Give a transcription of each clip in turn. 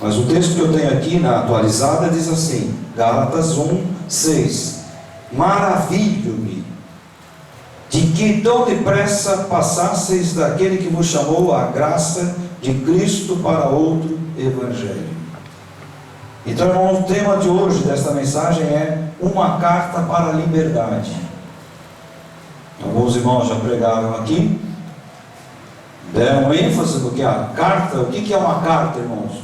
Mas o texto que eu tenho aqui na atualizada diz assim, Gálatas 1:6: maravilho-me de que tão depressa passasseis daquele que vos chamou a graça de Cristo para outro evangelho. Então, irmão, o tema de hoje desta mensagem é uma carta para a liberdade. Alguns irmãos já pregaram aqui, deram ênfase no que é a carta. O que é uma carta, irmãos?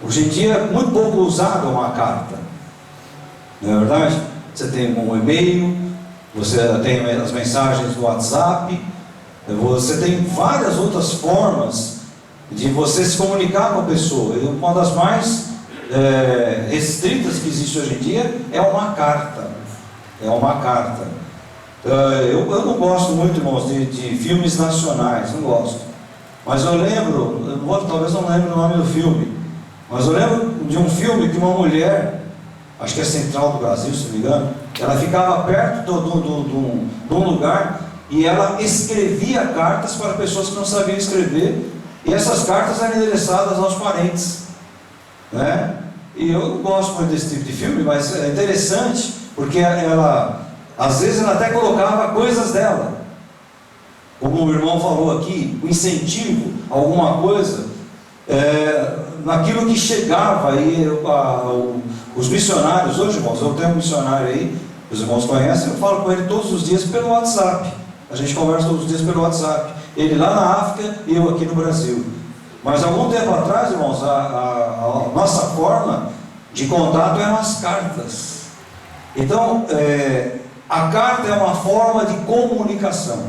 Hoje em dia é muito pouco usada uma carta, não é verdade? Você tem um e-mail, você tem as mensagens do WhatsApp, você tem várias outras formas de você se comunicar com a pessoa. E uma das mais restritas que existe hoje em dia é uma carta. É uma carta. Eu não gosto muito, irmãos, de filmes nacionais, não gosto. Mas eu lembro, talvez não lembre o nome do filme, mas eu lembro de um filme que uma mulher, acho que é Central do Brasil, se não me engano, ela ficava perto de um lugar e ela escrevia cartas para pessoas que não sabiam escrever, e essas cartas eram endereçadas aos parentes, né? E eu não gosto muito desse tipo de filme, mas é interessante, porque ela, às vezes, ela até colocava coisas dela, como o irmão falou aqui, o incentivo, alguma coisa, naquilo que chegava. E os missionários, hoje, irmãos, eu tenho um missionário aí, os irmãos conhecem, eu falo com ele todos os dias pelo WhatsApp, a gente conversa todos os dias pelo WhatsApp, ele lá na África e eu aqui no Brasil. Mas algum tempo atrás, irmãos, a nossa forma de contato eram as cartas. Então, a carta é uma forma de comunicação.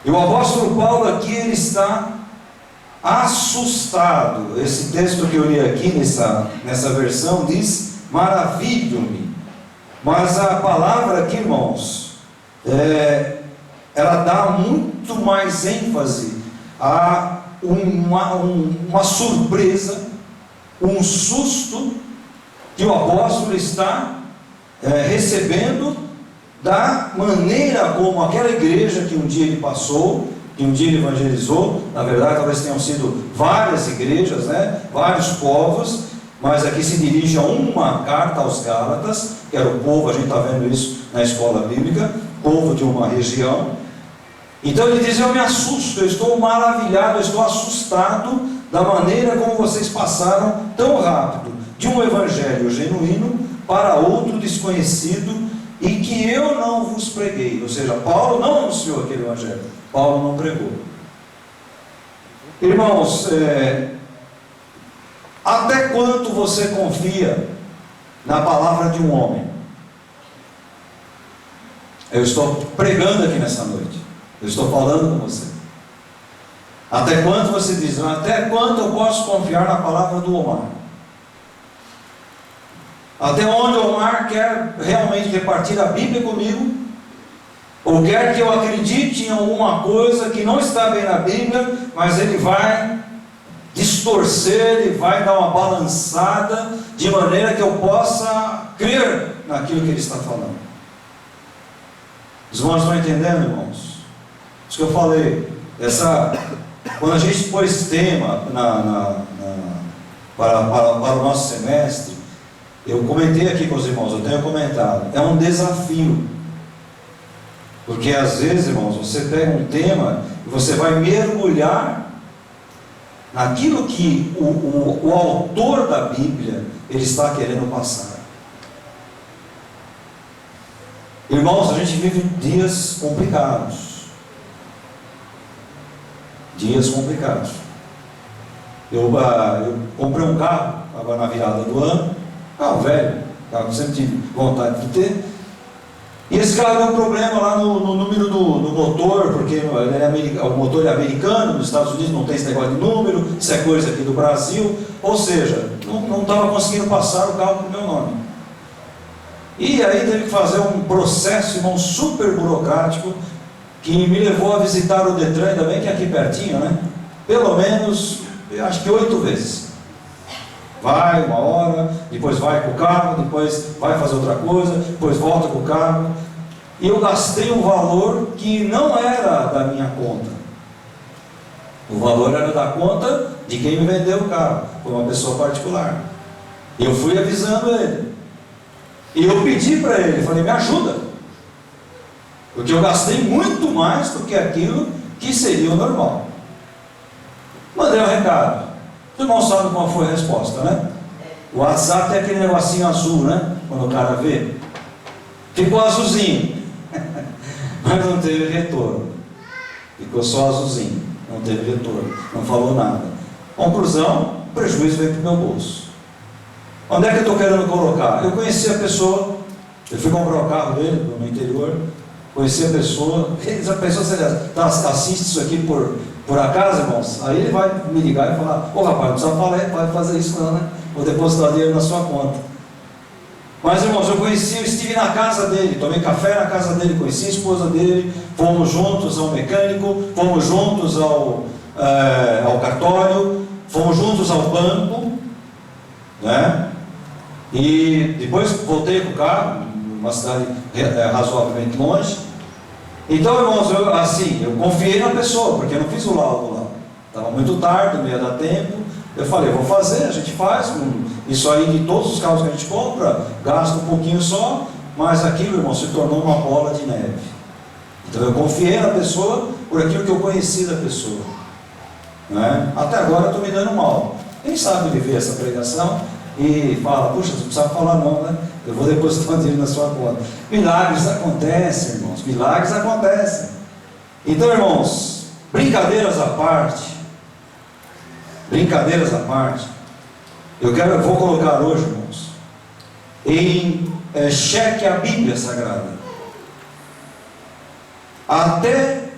E o apóstolo Paulo aqui, ele está assustado. Esse texto que eu li aqui nessa versão diz, maravilho-me. Mas a palavra aqui, irmãos, ela dá muito mais ênfase a uma surpresa, um susto que o apóstolo está recebendo da maneira como aquela igreja que um dia ele passou, que um dia ele evangelizou. Na verdade, talvez tenham sido várias igrejas, né? Vários povos, mas aqui se dirige a uma carta aos Gálatas, que era o povo, a gente está vendo isso na escola bíblica, povo de uma região. Então ele diz, eu me assusto, eu estou maravilhado, eu estou assustado da maneira como vocês passaram tão rápido de um evangelho genuíno para outro desconhecido e que eu não vos preguei. Ou seja, Paulo não anunciou aquele evangelho, Paulo não pregou. Irmãos, até quanto você confia na palavra de um homem? Eu estou pregando aqui nessa noite, eu estou falando com você. Até quanto você diz, até quanto eu posso confiar na palavra do Omar? Até onde o Omar quer realmente repartir a Bíblia comigo? Ou quer que eu acredite em alguma coisa que não está bem na Bíblia, mas ele vai distorcer, ele vai dar uma balançada, de maneira que eu possa crer naquilo que ele está falando? Os irmãos estão entendendo, irmãos? Isso que eu falei, quando a gente pôs tema para o nosso semestre, eu comentei aqui com os irmãos, eu tenho comentado, é um desafio, porque às vezes, irmãos, você pega um tema e você vai mergulhar naquilo que o autor da Bíblia ele está querendo passar. Irmãos, a gente vive dias complicados. Dias complicados. Eu comprei um carro agora na virada do ano, carro velho, carro que eu sempre tive vontade de ter. E esse carro deu um problema lá no número do motor, porque o motor é americano, nos Estados Unidos não tem esse negócio de número, isso é coisa aqui do Brasil, ou seja, não estava conseguindo passar o carro para o meu nome. E aí teve que fazer um processo, irmão, super burocrático, que me levou a visitar o Detran, ainda bem que é aqui pertinho, né? Pelo menos, eu acho que 8 vezes. Vai uma hora, depois vai com o carro, depois vai fazer outra coisa, depois volta com o carro. E eu gastei um valor que não era da minha conta. O valor era da conta de quem me vendeu o carro. Foi uma pessoa particular. Eu fui avisando ele. E eu pedi para ele, falei, me ajuda. Porque eu gastei muito mais do que aquilo que seria o normal. Mandei um recado. Os irmãos sabem qual foi a resposta, né? O WhatsApp tem aquele negocinho azul, né? Quando o cara vê. Ficou azulzinho. Mas não teve retorno. Ficou só azulzinho. Não teve retorno. Não falou nada. Conclusão, o prejuízo veio para o meu bolso. Onde é que eu estou querendo colocar? Eu conheci a pessoa. Eu fui comprar o carro dele no interior. Conheci a pessoa. A pessoa, se assiste isso aqui por acaso, irmãos, aí ele vai me ligar e falar, ô rapaz, não precisa falar, vai fazer isso não, né? Vou depositar dinheiro na sua conta. Mas, irmãos, eu estive na casa dele, tomei café na casa dele, conheci a esposa dele, fomos juntos ao mecânico, fomos juntos ao cartório, fomos juntos ao banco, né? E depois voltei com o carro, uma cidade razoavelmente longe. Então, irmãos, eu confiei na pessoa, porque eu não fiz o laudo lá. Estava muito tarde, não ia dar tempo. Eu falei, vou fazer, a gente faz. Isso aí de todos os carros que a gente compra, gasta um pouquinho só, mas aquilo, irmão, se tornou uma bola de neve. Então eu confiei na pessoa por aquilo que eu conheci da pessoa. Né? Até agora eu estou me dando mal. Quem sabe ele vê essa pregação e fala, puxa, você não precisa falar não, né? Eu vou depositar o dinheiro na sua conta. Milagres acontecem, irmãos. Milagres acontecem. Então, irmãos, brincadeiras à parte. Brincadeiras à parte. Eu vou colocar hoje, irmãos, em xeque a Bíblia Sagrada. Até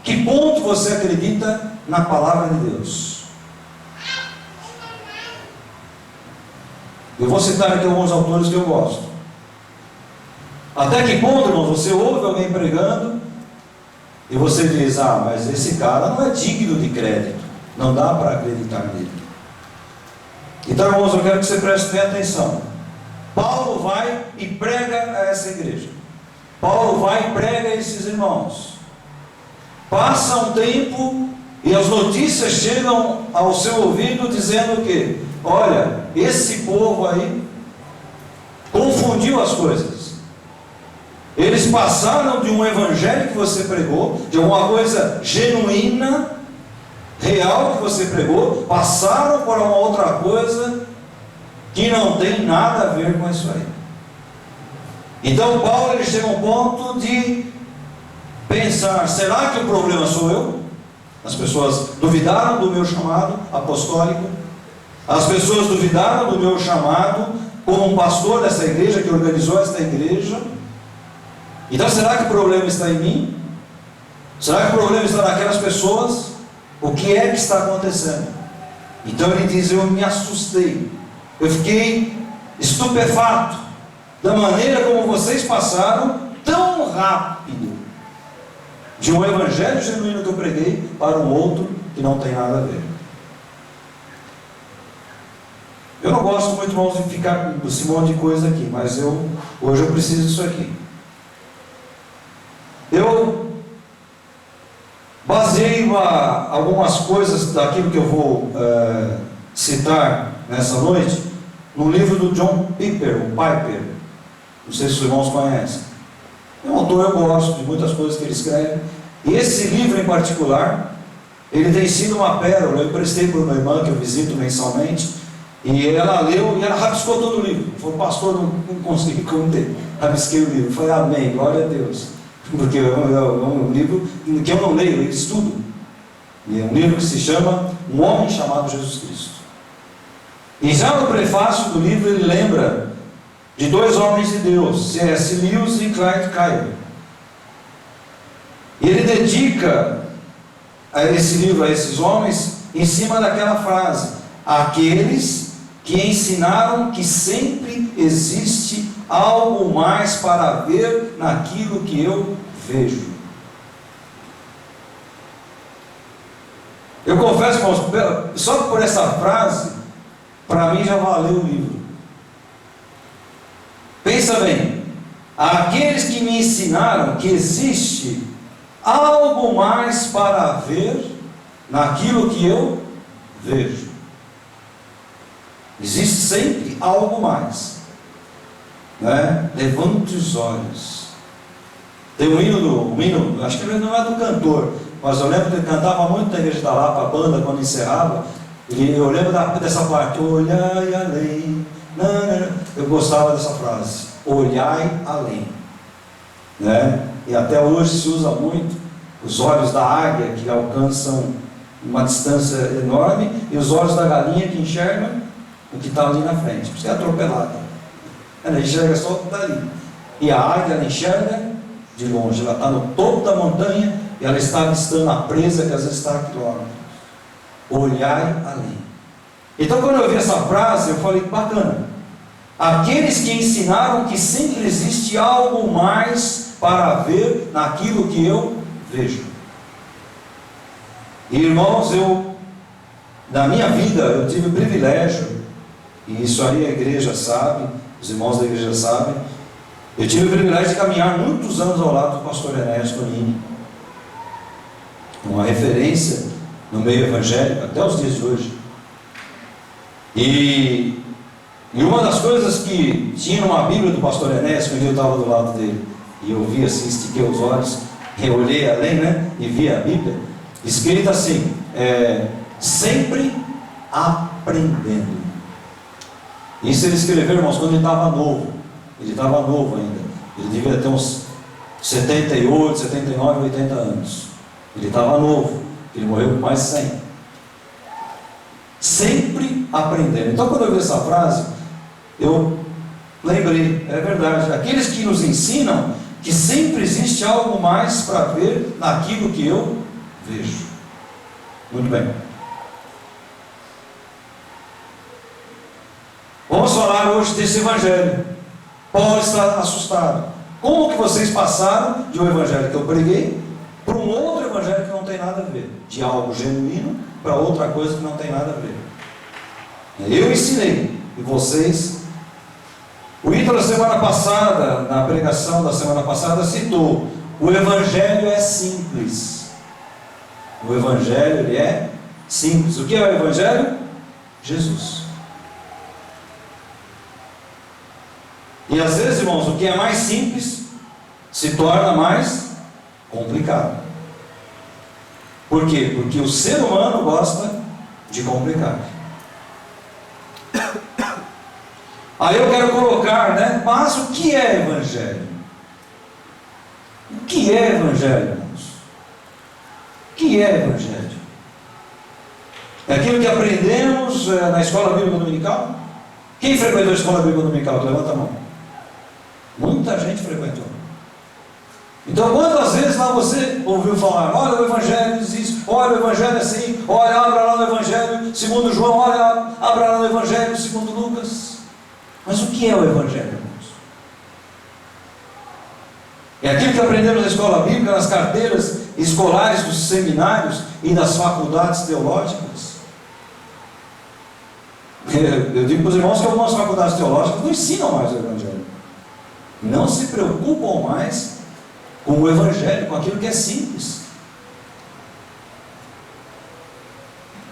que ponto você acredita na palavra de Deus? Eu vou citar aqui alguns autores que eu gosto. Até que ponto, irmãos, você ouve alguém pregando e você diz, mas esse cara não é digno de crédito, não dá para acreditar nele. Então, irmãos, eu quero que você preste bem atenção. Paulo vai e prega a essa igreja. Paulo vai e prega a esses irmãos. Passa um tempo e as notícias chegam ao seu ouvido dizendo que, olha, esse povo aí confundiu as coisas. Eles passaram de um evangelho que você pregou, de alguma coisa genuína, real que você pregou, passaram por uma outra coisa que não tem nada a ver com isso aí. Então Paulo ele chega a um ponto de pensar, será que o problema sou eu? As pessoas duvidaram do meu chamado apostólico, as pessoas duvidaram do meu chamado como um pastor dessa igreja, que organizou esta igreja. Então será que o problema está em mim? Será que o problema está naquelas pessoas? O que é que está acontecendo? Então ele diz, eu me assustei, eu fiquei estupefato da maneira como vocês passaram tão rápido de um evangelho genuíno que eu preguei para um outro que não tem nada a ver. Eu não gosto muito, irmãos, de ficar com esse monte de coisa aqui, mas hoje eu preciso disso aqui. Eu baseio algumas coisas daquilo que eu vou citar nessa noite no livro do John Piper, o Piper. Não sei se os irmãos conhecem. É um autor, eu gosto de muitas coisas que ele escreve. E esse livro em particular, ele tem sido uma pérola. Eu emprestei para uma irmã que eu visito mensalmente, e ela leu e ela rabiscou todo o livro. Falou, pastor, não consegui conter. Rabisquei o livro. Falei, amém, glória a Deus. Porque é um livro que eu não leio, eu estudo. E é um livro que se chama Um Homem Chamado Jesus Cristo. E já no prefácio do livro ele lembra de dois homens de Deus, C.S. Lewis e Clyde Cairo. E ele dedica a esse livro a esses homens em cima daquela frase: aqueles que ensinaram que sempre existe algo mais para ver naquilo que eu vejo. Eu confesso, irmãos, só por essa frase, para mim já valeu o livro. Pensa bem, aqueles que me ensinaram que existe algo mais para ver naquilo que eu vejo. Existe sempre algo mais, né? Levante os olhos. Tem um hino, acho que não é do cantor, mas eu lembro que ele cantava muito na igreja da Lapa, a banda, quando encerrava. Eu lembro dessa parte: olhai além. Eu gostava dessa frase: olhai além, né? E até hoje se usa muito os olhos da águia, que alcançam uma distância enorme, e os olhos da galinha, que enxergam o que está ali na frente. Por isso que é atropelada. Ela enxerga só o que está ali. E a águia, ela enxerga de longe. Ela está no topo da montanha e ela está avistando a presa, que às vezes está a quilômetros. Olhai além. Então, quando eu vi essa frase, eu falei: bacana. Aqueles que ensinaram que sempre existe algo mais para ver naquilo que eu vejo. Irmãos, na minha vida, eu tive o privilégio, e isso aí a igreja sabe, os irmãos da igreja sabem, eu tive o privilégio de caminhar muitos anos ao lado do pastor Enéas Tonini, uma referência no meio evangélico até os dias de hoje. E uma das coisas que tinha numa Bíblia do pastor Enéas, quando eu estava do lado dele, e eu vi assim, estiquei os olhos, eu olhei além, né, e vi a Bíblia, escrito assim: sempre aprendendo. Isso ele escreveu, irmãos, quando ele estava novo. Ele estava novo ainda. Ele devia ter uns 78, 79, 80 anos. Ele estava novo. Ele morreu com mais de 100. Sempre aprendendo. Então, quando eu vi essa frase, eu lembrei, é verdade, aqueles que nos ensinam que sempre existe algo mais para ver naquilo que eu vejo. Muito bem. Vamos falar hoje desse evangelho. Paulo está assustado. Como que vocês passaram de um evangelho que eu preguei para um outro evangelho que não tem nada a ver? De algo genuíno para outra coisa que não tem nada a ver. Eu ensinei, e vocês... O Ítalo, semana passada, na pregação da semana passada, citou: o evangelho é simples. O evangelho, ele é simples. O que é o evangelho? Jesus. E às vezes, irmãos, o que é mais simples se torna mais complicado. Por quê? Porque o ser humano gosta de complicar. Aí eu quero colocar, né? Mas o que é evangelho? O que é evangelho, irmãos? O que é evangelho? É aquilo que aprendemos na escola bíblica dominical? Quem frequentou a escola bíblica dominical? Levanta a mão. Muita gente frequentou. Então, quantas vezes lá você ouviu falar: olha, o evangelho diz isso, olha, o evangelho é assim, olha, abra lá no evangelho segundo João, olha, abra lá no evangelho segundo Lucas. Mas o que é o evangelho, irmãos? É aquilo que aprendemos na escola bíblica, nas carteiras escolares dos seminários e das faculdades teológicas. Eu digo para os irmãos que algumas faculdades teológicas não ensinam mais o evangelho. Não se preocupam mais com o evangelho, com aquilo que é simples.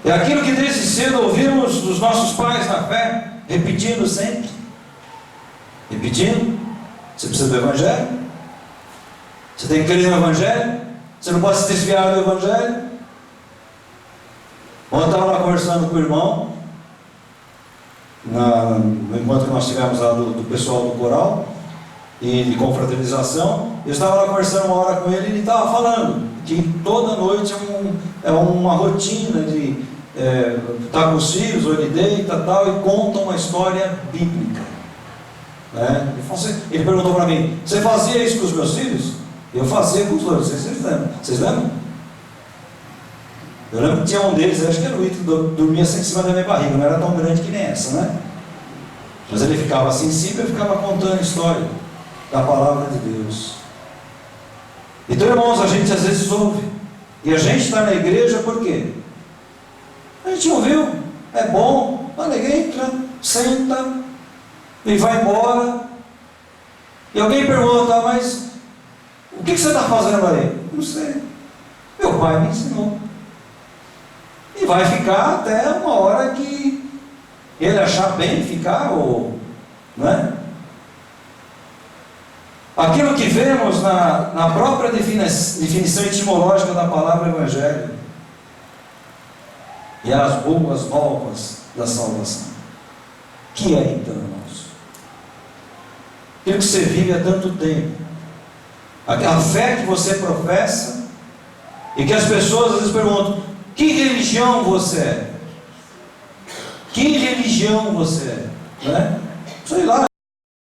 É aquilo que desde cedo ouvimos dos nossos pais na fé, repetindo sempre. Repetindo. Você precisa do evangelho. Você tem que crer no evangelho. Você não pode se desviar do evangelho. Ontem eu estava lá conversando com o irmão, no encontro que nós tivemos lá do pessoal do coral e de confraternização. Eu estava lá conversando uma hora com ele, e ele estava falando que toda noite é uma rotina de estar com os filhos, ou ele deita tal, e conta uma história bíblica, né? Ele perguntou para mim: você fazia isso com os meus filhos? Eu fazia com os dois. Vocês lembram? Eu lembro que tinha um deles, acho que era o Ítalo, dormia assim em cima da minha barriga, não era tão grande que nem essa, né? Mas ele ficava assim em cima e ficava contando a história da palavra de Deus. Então, irmãos, a gente às vezes ouve, e a gente está na igreja por quê? A gente ouviu, é bom, entra, senta e vai embora. E alguém pergunta: mas o que você está fazendo aí? Não sei, meu pai me ensinou. E vai ficar até uma hora que ele achar bem ficar, ou, não é? Aquilo que vemos na própria definição etimológica da palavra Evangelho, e as boas novas da salvação. Que é então, irmãos? Aquilo que você vive há tanto tempo, a fé que você professa, e que as pessoas às vezes perguntam: que religião você é? Que religião você é? Né? Sei lá,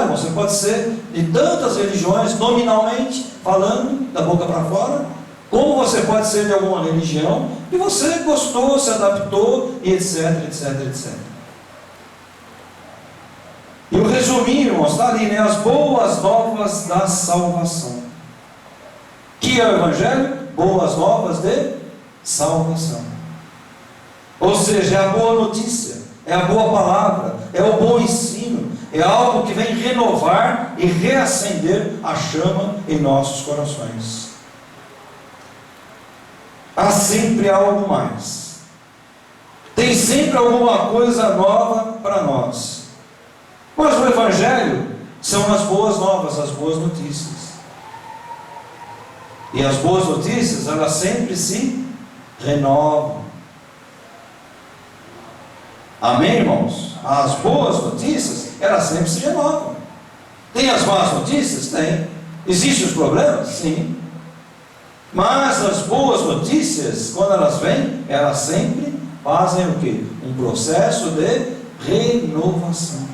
você pode ser de tantas religiões, nominalmente falando, da boca para fora, como você pode ser de alguma religião, e você gostou, se adaptou, e etc, etc, etc. E o resumir, irmãos, está ali, né? As boas novas da salvação. Que é o Evangelho? Boas novas de salvação. Ou seja, é a boa notícia, é a boa palavra, é o bom ensino, é algo que vem renovar e reacender a chama em nossos corações. Há sempre algo mais. Tem sempre alguma coisa nova para nós. Mas o Evangelho são as boas novas, as boas notícias. E as boas notícias, elas sempre se renovam. Amém, irmãos? As boas notícias, elas sempre se renovam. Tem as más notícias? Tem. Existem os problemas? Sim. Mas as boas notícias, quando elas vêm, elas sempre fazem o quê? Um processo de renovação.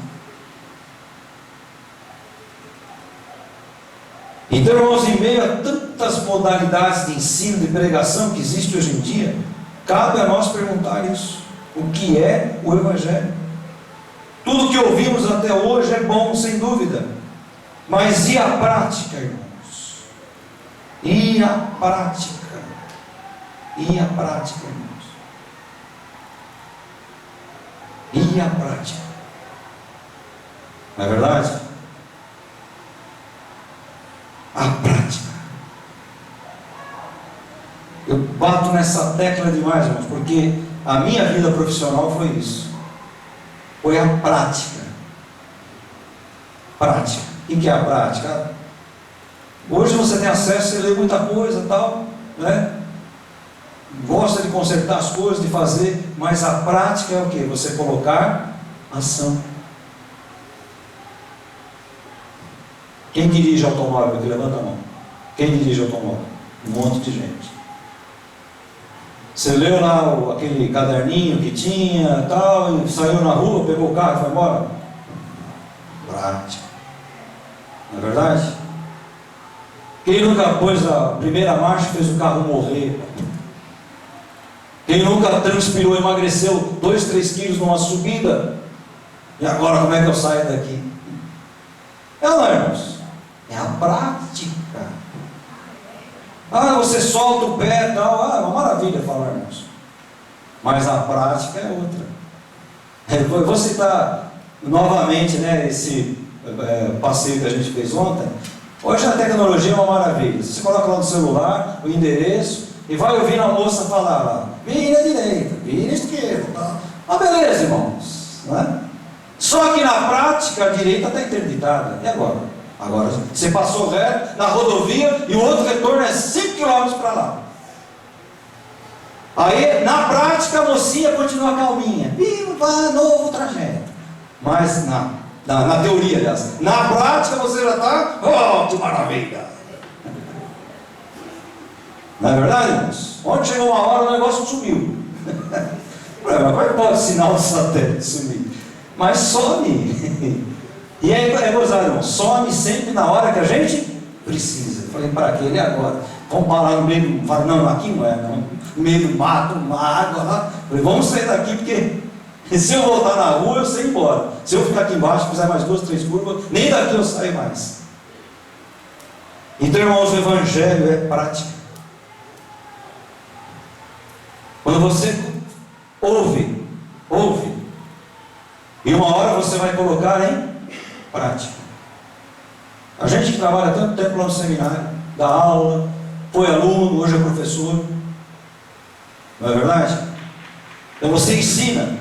Então, irmãos, em meio a tantas modalidades de ensino, de pregação que existe hoje em dia, cabe a nós perguntar isso: o que é o Evangelho? Tudo que ouvimos até hoje é bom, sem dúvida, mas e a prática, irmãos? E a prática? E a prática, irmãos? E a prática? Não é verdade? A prática. Eu bato nessa tecla demais, irmãos, porque a minha vida profissional foi isso. Foi a prática. Prática. O que é a prática? Hoje você tem acesso, você lê muita coisa e tal, né? Gosta de consertar as coisas, de fazer, mas a prática é o que? Você colocar ação. Quem dirige automóvel aqui? Levanta a mão. Quem dirige automóvel? Um monte de gente. Você leu lá aquele caderninho que tinha tal, e saiu na rua, pegou o carro e foi embora? Prática. Não é verdade? Quem nunca pôs a primeira marcha e fez o carro morrer? Quem nunca transpirou, emagreceu 2, 3 quilos numa subida? E agora como é que eu saio daqui? É ou não, irmãos? É a prática. Ah, você solta o pé e tal. Ah, é uma maravilha falar, irmãos. Mas a prática é outra. Eu vou citar novamente, né, esse passeio que a gente fez ontem. Hoje a tecnologia é uma maravilha. Você coloca lá no celular o endereço e vai ouvindo a moça falar lá: vira à direita, vira à esquerda. Tá? Ah, beleza, irmãos. Não é? Só que na prática a direita está interditada. E agora? Agora você passou reto na rodovia e o outro retorno é 5 km para lá. Aí na prática a mocinha continua calminha. E vai novo trajeto. Mas na teoria, aliás, na prática você já está, oh, que maravilha. Não é verdade, irmãos? Onde chegou uma hora o negócio sumiu. Como é que pode sinal do satélite sumir? Mas some. E é gozado, irmão, some sempre na hora que a gente precisa. Eu falei: para aquele agora? Vamos parar no meio do... Falei: não, aqui não é, não. No meio do mato, uma água lá. Eu falei: vamos sair daqui, porque se eu voltar na rua, eu sei ir embora. Se eu ficar aqui embaixo, fizer mais 2, 3 curvas, nem daqui eu saio mais. Então, irmãos, o Evangelho é prática. Quando você ouve, e uma hora você vai colocar em prática. A gente que trabalha tanto tempo lá no seminário, dá aula, foi aluno, hoje é professor, não é verdade? Então você ensina.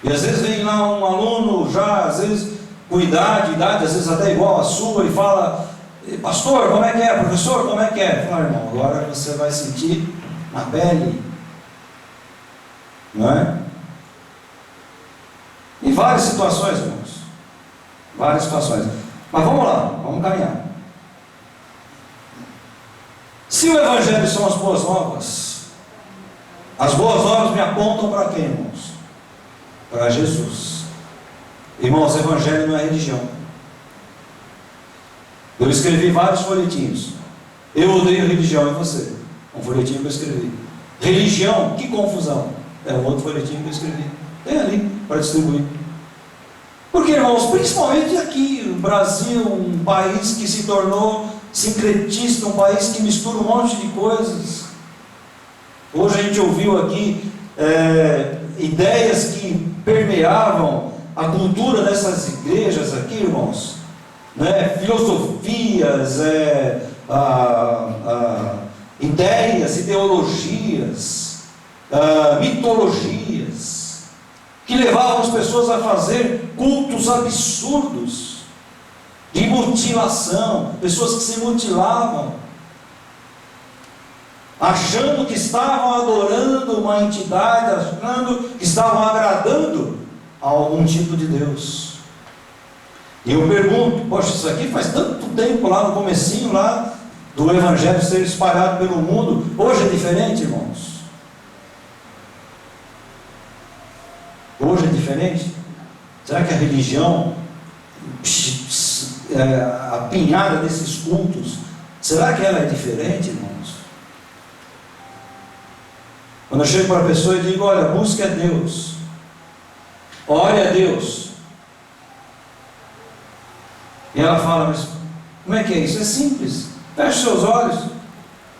E às vezes vem lá um aluno já, às vezes com idade, às vezes até igual a sua, e fala: pastor, como é que é? Professor, como é que é? Fala: irmão, agora você vai sentir na pele. Não é? Em várias situações, irmãos. Várias situações. Mas vamos lá, vamos caminhar. Se o Evangelho são as boas novas, as boas novas me apontam para quem, irmãos? Para Jesus. Irmãos, Evangelho não é religião. Eu escrevi vários folhetinhos. Eu odeio religião, e você? Um folhetinho que eu escrevi. Religião, que confusão. É um outro folhetinho que eu escrevi. Tem ali para distribuir. Porque, irmãos, principalmente aqui no Brasil, um país que se tornou sincretista, um país que mistura um monte de coisas. Hoje a gente ouviu aqui ideias que permeavam a cultura dessas igrejas aqui, irmãos, né? Filosofias, ideias, ideologias, mitologias, que levavam as pessoas a fazer cultos absurdos, de mutilação, pessoas que se mutilavam, achando que estavam adorando uma entidade, achando que estavam agradando a algum tipo de Deus. E eu pergunto: poxa, isso aqui faz tanto tempo, lá no comecinho lá do Evangelho ser espalhado pelo mundo, hoje é diferente, irmãos? Hoje é diferente? Será que a religião, a pinhada desses cultos, será que ela é diferente, irmãos? Quando eu chego para a pessoa e digo: olha, busque a Deus, ore a Deus, e ela fala: mas como é que é isso? É simples. Feche seus olhos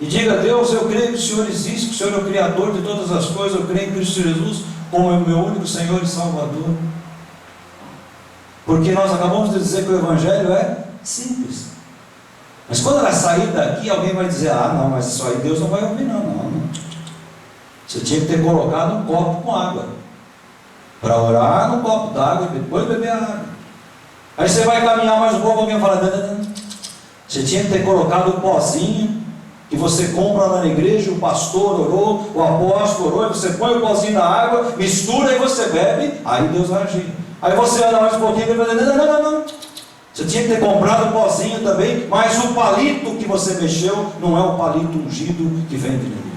e diga: Deus, eu creio que o Senhor existe, que o Senhor é o Criador de todas as coisas, eu creio em Cristo Jesus como é o meu único Senhor e Salvador. Porque nós acabamos de dizer que o Evangelho é simples. Mas quando ela sair daqui, alguém vai dizer: ah, não, mas isso aí Deus não vai ouvir, não. Você tinha que ter colocado um copo com água, para orar no copo d'água e depois beber a água. Aí você vai caminhar mais um pouco, alguém fala: você tinha que ter colocado o pozinho que você compra lá na igreja, o pastor orou, o apóstolo orou, e você põe o pozinho na água, mistura e você bebe, aí Deus vai agir. Aí você anda mais um pouquinho e vai dizer: não. Você tinha que ter comprado o pozinho também, mas o palito que você mexeu não é o palito ungido que vem da igreja.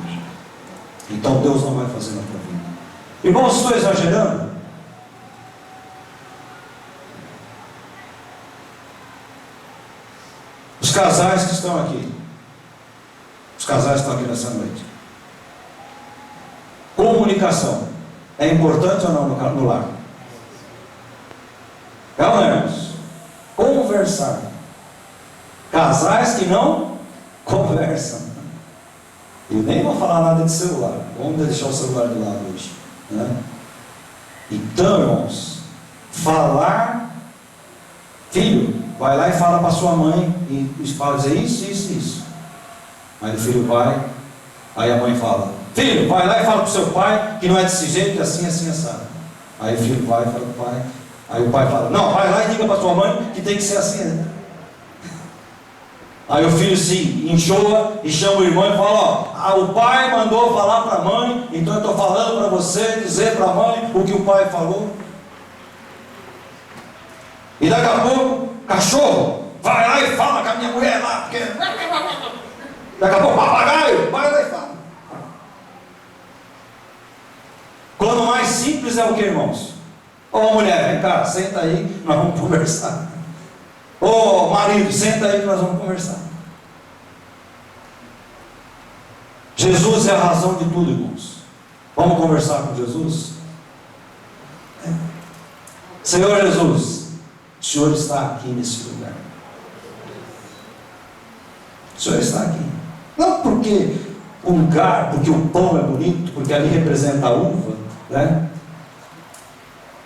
Então Deus não vai fazer na tua vida. Irmãos, estou exagerando? Os casais que estão aqui, os casais que estão aqui nessa noite, comunicação é importante ou não no lar? É ou não, irmãos? Conversar. Casais que não conversam. Eu nem vou falar nada de celular. Vamos deixar o celular de lado hoje, né? Então, irmãos, falar. Filho, vai lá e fala para sua mãe e fala dizer isso. Aí o filho vai, aí a mãe fala: filho, vai lá e fala para o seu pai que não é desse jeito, assim, assado. Aí o filho vai e fala para o pai. Aí o pai fala: não, vai lá e diga para sua mãe que tem que ser assim, né? Aí o filho se enjoa e chama o irmão e fala: ó, o pai mandou falar para a mãe, então eu estou falando para você dizer para a mãe o que o pai falou. E daqui a pouco, cachorro, vai lá e fala com a minha mulher lá, porque... Daqui a pouco, papagaio, vai lá e fala. Quando mais simples é o que, irmãos? Ô mulher, vem cá, senta aí, nós vamos conversar. Ô marido, senta aí que nós vamos conversar. Jesus é a razão de tudo, irmãos. Vamos conversar com Jesus? Senhor Jesus, o Senhor está aqui nesse lugar. O Senhor está aqui. Não porque o lugar, porque o pão é bonito, porque ali representa a uva, né?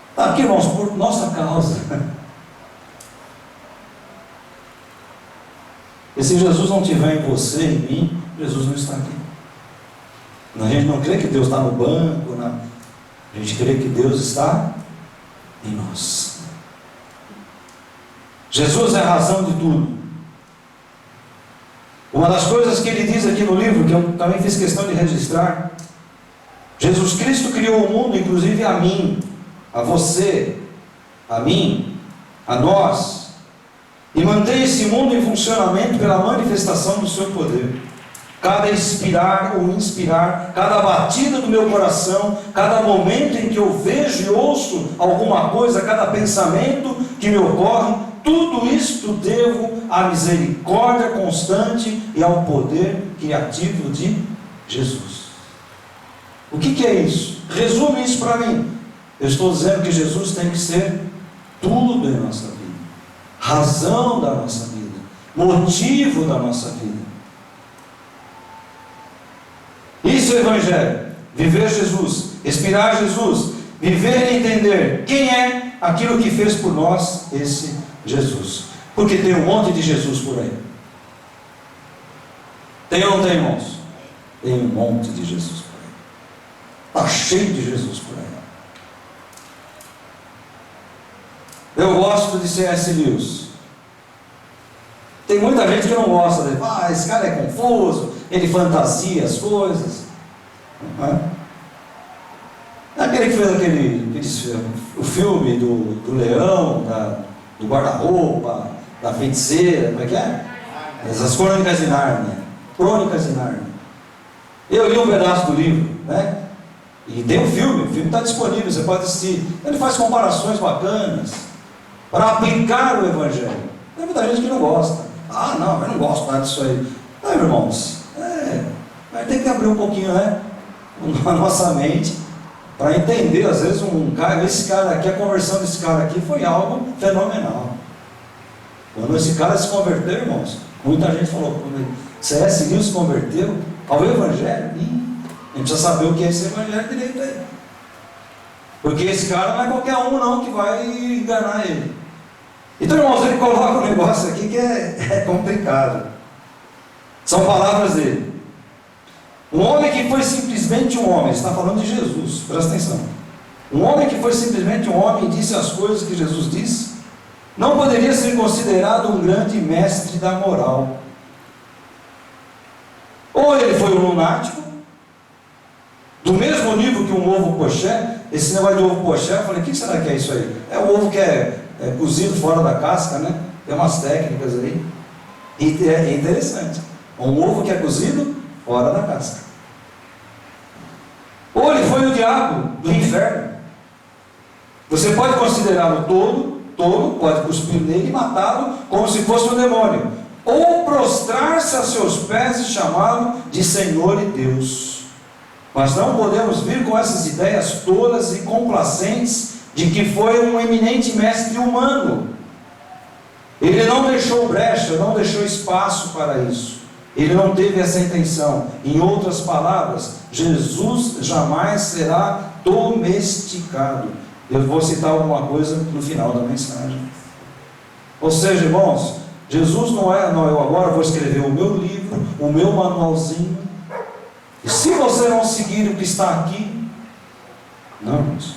Está aqui, irmãos, por nossa causa. E se Jesus não estiver em você, em mim, Jesus não está aqui. A gente não crê que Deus está no banco, não. A gente crê que Deus está em nós. Jesus é a razão de tudo. Uma das coisas que ele diz aqui no livro, que eu também fiz questão de registrar: Jesus Cristo criou o mundo, inclusive a mim, a você, a mim, a nós, e mantém esse mundo em funcionamento pela manifestação do seu poder. Cada expirar ou inspirar, cada batida do meu coração, cada momento em que eu vejo e ouço alguma coisa, cada pensamento que me ocorre, tudo isto devo à misericórdia constante e ao poder criativo de Jesus. O que é isso? Resume isso para mim. Eu estou dizendo que Jesus tem que ser tudo em nossa vida, razão da nossa vida, motivo da nossa vida. Isso é o Evangelho: viver Jesus, respirar Jesus, viver e entender quem é aquilo que fez por nós esse Jesus. Porque tem um monte de Jesus por aí. Tem ou não tem, irmãos? Tem um monte de Jesus por aí. Está cheio de Jesus por aí. Eu gosto de C.S. Lewis. Tem muita gente que não gosta dele. Esse cara é confuso, ele fantasia as coisas. Não é? Aquele que fez o filme do leão, do guarda-roupa, da feiticeira, como é que é? Essas Crônicas de Nárnia. Crônicas de Nárnia. Eu li um pedaço do livro, né? E tem um filme, o filme está disponível, você pode assistir. Ele faz comparações bacanas para aplicar o Evangelho. Tem muita gente que não gosta. Não, eu não gosto nada disso aí. Não, irmãos, mas tem que abrir um pouquinho, né, a nossa mente para entender. Às vezes esse cara aqui, a conversão desse cara aqui foi algo fenomenal. Quando esse cara se converteu, irmãos, muita gente falou: C.S. Lewis se converteu ao Evangelho? A gente precisa saber o que é esse Evangelho direito aí. Porque esse cara não é qualquer um não que vai enganar ele. Então, irmãos, ele coloca um negócio aqui que é complicado. São palavras dele. Um homem que foi simplesmente um homem, está falando de Jesus, presta atenção. Um homem que foi simplesmente um homem e disse as coisas que Jesus disse, não poderia ser considerado um grande mestre da moral. Ou ele foi um lunático, do mesmo nível que um ovo poché. Esse negócio de ovo poché, eu falei: o que será que é isso aí? É o ovo que é cozido fora da casca, né? Tem umas técnicas aí. E é interessante. Um ovo que é cozido fora da casca. Ou ele foi o diabo do inferno. Você pode considerá-lo tolo, pode cuspir nele e matá-lo como se fosse um demônio. Ou prostrar-se a seus pés e chamá-lo de Senhor e Deus. Mas não podemos vir com essas ideias tolas e complacentes de que foi um eminente mestre humano. Ele não deixou brecha, não deixou espaço para isso. Ele não teve essa intenção. Em outras palavras, Jesus jamais será domesticado. Eu vou citar alguma coisa no final da mensagem. Ou seja, irmãos, Jesus não eu agora vou escrever o meu livro, o meu manualzinho, e se você não seguir o que está aqui, não, irmãos.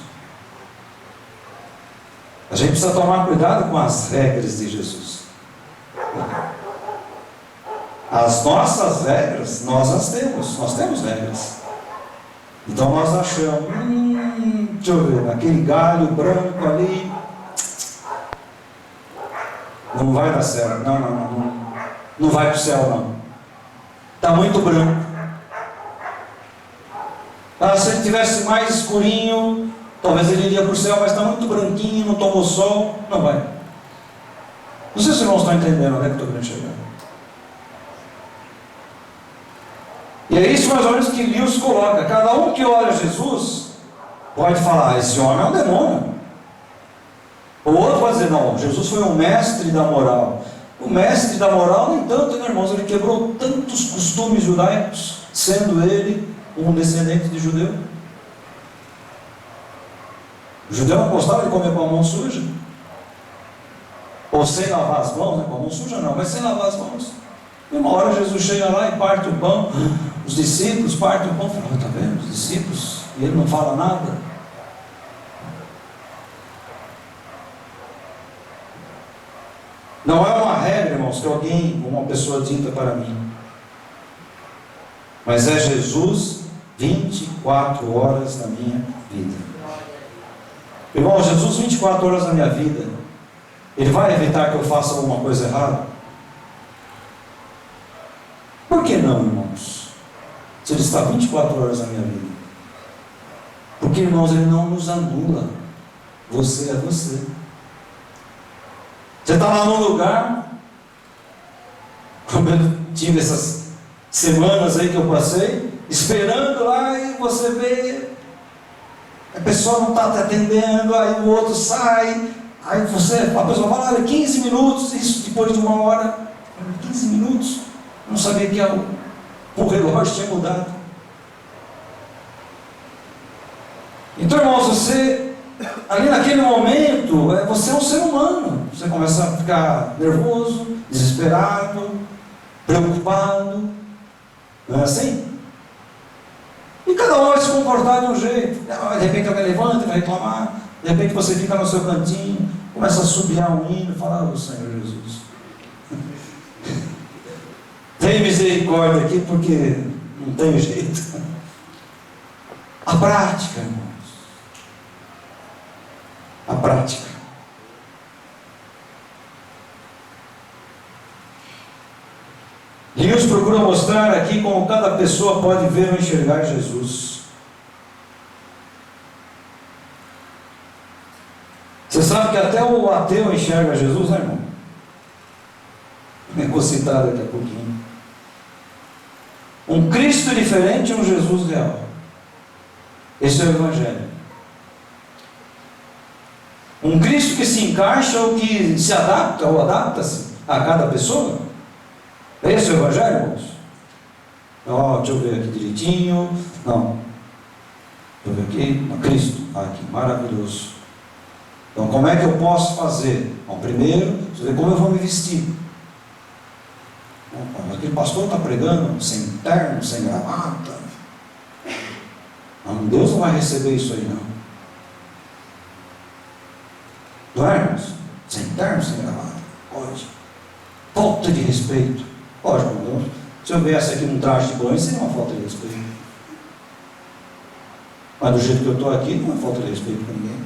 A gente precisa tomar cuidado com as regras de Jesus. As nossas regras, nós temos regras. Então nós achamos, deixa eu ver, aquele galho branco ali, não vai dar certo, não vai para o céu não, está muito branco. Se ele tivesse mais escurinho, talvez ele iria para o céu, mas está muito branquinho, não tomou sol, não vai. Não sei se os irmãos estão entendendo onde é que eu estou querendo chegar. E é isso mais ou menos que Lewis coloca. Cada um que olha Jesus pode falar: esse homem é um demônio. O outro pode dizer: não, Jesus foi um mestre da moral. O mestre da moral, nem tanto, né, irmãos? Ele quebrou tantos costumes judaicos, sendo ele um descendente de judeu. O judeu não gostava de comer com a mão suja, ou sem lavar as mãos, né? Com a mão suja não, mas sem lavar as mãos. E uma hora Jesus chega lá e parte o pão. Os discípulos partem o pão e falam: está vendo? Os discípulos, e ele não fala nada. Não é uma regra, irmãos, que alguém, uma pessoa dita para mim. Mas é Jesus 24 horas na minha vida. Irmão, Jesus 24 horas na minha vida, Ele vai evitar que eu faça alguma coisa errada? Por que não, irmãos? Se Ele está 24 horas na minha vida. Porque, irmãos, Ele não nos anula. Você é você. Você está lá num lugar, como eu tive essas semanas aí que eu passei, esperando lá, e você vê, a pessoa não está te atendendo, aí o outro sai, aí a pessoa fala: olha, 15 minutos, isso depois de 1 hora, 15 minutos, não sabia que o relógio tinha mudado. Então, irmãos, você, ali naquele momento, você é um ser humano, você começa a ficar nervoso, desesperado, preocupado, não é assim? E cada um vai se comportar de um jeito. De repente alguém levanta e vai reclamar, de repente você fica no seu cantinho, começa a subiar um hino e fala: oh, Senhor Jesus, tem misericórdia aqui, porque não tem jeito. A prática, irmãos, a prática. Deus procura mostrar aqui como cada pessoa pode ver ou enxergar Jesus. Você sabe que até o ateu enxerga Jesus, né, irmão? Eu vou citar daqui a pouquinho. Um Cristo diferente e um Jesus real. Esse é o Evangelho. Um Cristo que se encaixa ou que se adapta ou adapta-se a cada pessoa. Esse é o Evangelho, irmãos? Deixa eu ver aqui direitinho. Não. Deixa eu ver aqui. Não, Cristo. Aqui, maravilhoso. Então, como é que eu posso fazer? Bom, primeiro, você vê como eu vou me vestir. Aquele pastor está pregando sem terno, sem gravata. Não, Deus não vai receber isso aí, não. Não é, irmãos? Sem terno, sem gravata. Pode. Falta de respeito. Pode, irmão. Se eu viesse aqui num traje de banho, seria uma falta de respeito. Mas do jeito que eu estou aqui, não é falta de respeito para ninguém.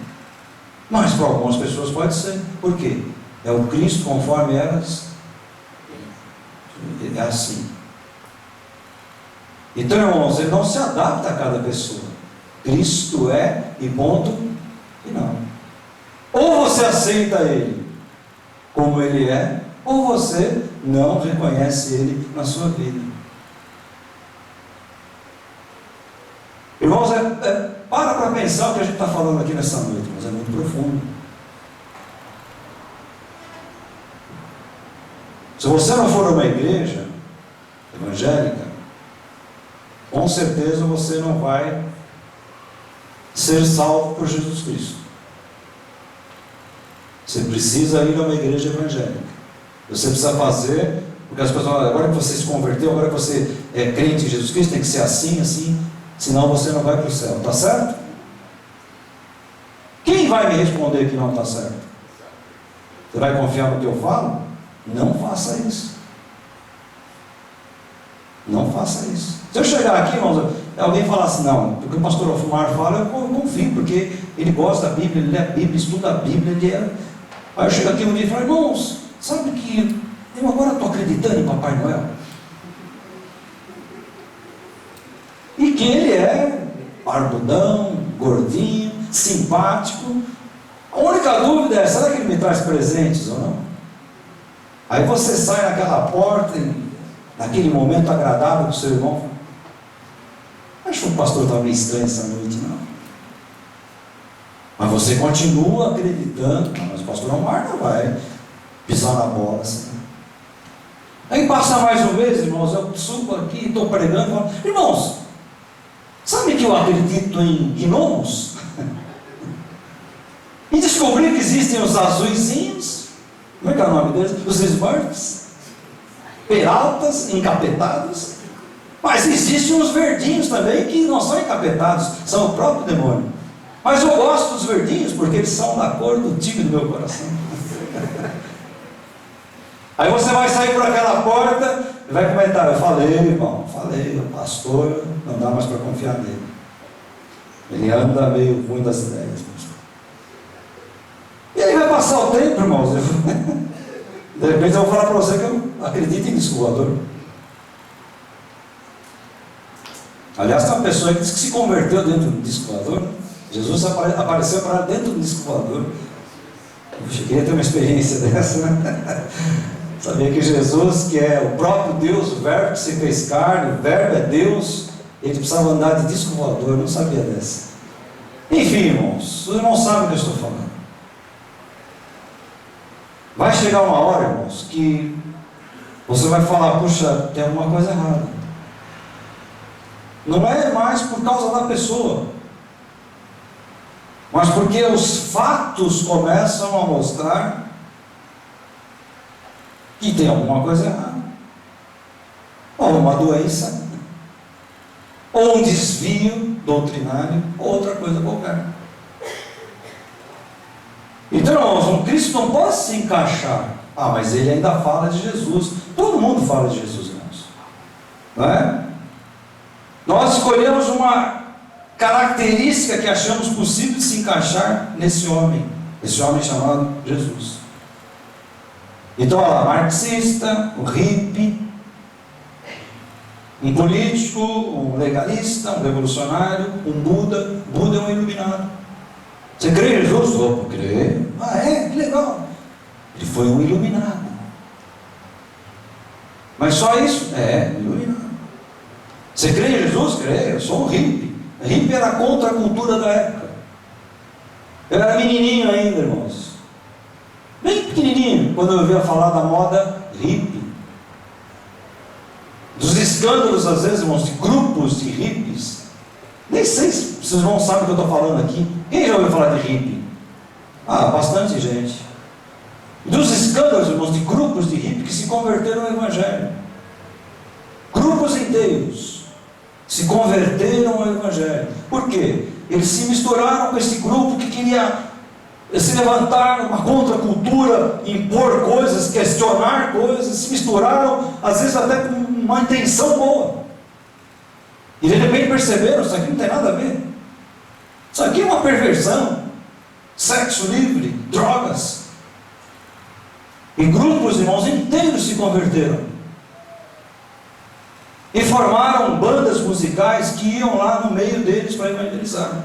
Mas para algumas pessoas pode ser. Por quê? É o Cristo conforme elas. É assim. Então, irmãos, Ele não se adapta a cada pessoa. Cristo é e ponto final. Ou você aceita Ele como Ele é, ou você não reconhece Ele na sua vida. Irmãos, para pensar o que a gente está falando aqui nessa noite, mas é muito profundo. Se você não for uma igreja evangélica, com certeza você não vai ser salvo por Jesus Cristo. Você precisa ir a uma igreja evangélica. Você precisa fazer, porque as pessoas falam: agora que você se converteu, agora que você é crente em Jesus Cristo, tem que ser assim, assim, senão você não vai para o céu. Está certo? Quem vai me responder que não está certo? Você vai confiar no que eu falo? Não faça isso. Não faça isso. Se eu chegar aqui, irmãos, alguém falar assim: não, porque o pastor Alfumar fala, eu confio, porque ele gosta da Bíblia, ele lê a Bíblia, estuda a Bíblia, ele é... Aí eu chego aqui um dia e falo: irmãos, sabe que eu agora estou acreditando em Papai Noel? E que ele é barbudão, gordinho, simpático. A única dúvida é: será que ele me traz presentes ou não? Aí você sai naquela porta, naquele momento agradável com o seu irmão. Acho que o pastor estava meio estranho essa noite, não. Mas você continua acreditando. Mas o pastor Omar não vai pisar na bola assim. Aí passa mais um mês, irmãos, eu subo aqui, estou pregando, falo: irmãos, sabe que eu acredito em gnomos? E descobri que existem os azuizinhos. Como é que é o nome deles? Os Smurfs, peraltas, encapetados. Mas existem uns verdinhos também que não são encapetados, são o próprio demônio. Mas eu gosto dos verdinhos porque eles são da cor do time do meu coração. Aí você vai sair por aquela porta e vai comentar: eu falei, irmão, o pastor, não dá mais para confiar nele. Ele anda meio ruim das ideias. E aí vai passar o tempo, irmãos. De repente eu vou falar para você que eu acredito em disco voador. Aliás, tem uma pessoa que diz que se converteu dentro do disco voador. Jesus apareceu para dentro do disco voador. Eu queria ter uma experiência dessa, né? Sabia que Jesus, que é o próprio Deus, o Verbo que se fez carne, o Verbo é Deus, ele precisava andar de disco voador. Eu não sabia dessa. Enfim, irmãos, os irmãos sabem o que eu estou falando. Vai chegar uma hora, irmãos, que você vai falar: puxa, tem alguma coisa errada. Não é mais por causa da pessoa, mas porque os fatos começam a mostrar que tem alguma coisa errada, ou uma doença, ou um desvio doutrinário, ou outra coisa qualquer. Então, irmãos, um Cristo não pode se encaixar. Mas ele ainda fala de Jesus. Todo mundo fala de Jesus, irmãos, não é? Nós escolhemos uma característica que achamos possível de se encaixar nesse homem chamado Jesus. Então, olha lá: marxista, um hippie, um político, um legalista, um revolucionário, um Buda. Buda é um iluminado. Você crê em Jesus? Opa, crê. Que legal. Ele foi um iluminado. Mas só isso? Iluminado. Você crê em Jesus? Crê. Eu sou um hippie. O hippie era contra a cultura da época. Eu era menininho ainda, irmãos. Bem pequenininho, quando eu ouvia falar da moda hippie. Dos escândalos, às vezes, irmãos, de grupos de hippies. Nem sei se vocês não sabem o que eu estou falando aqui. Quem já ouviu falar de hippie? Bastante gente. Dos escândalos, irmãos, de grupos de hippie que se converteram ao Evangelho. Grupos inteiros se converteram ao Evangelho. Por quê? Eles se misturaram com esse grupo que queria se levantar uma contracultura, impor coisas, questionar coisas. Se misturaram, às vezes até com uma intenção boa. E de repente perceberam: isso aqui não tem nada a ver. Isso aqui é uma perversão. Sexo livre, drogas. E grupos, irmãos, inteiros se converteram. E formaram bandas musicais que iam lá no meio deles para evangelizar.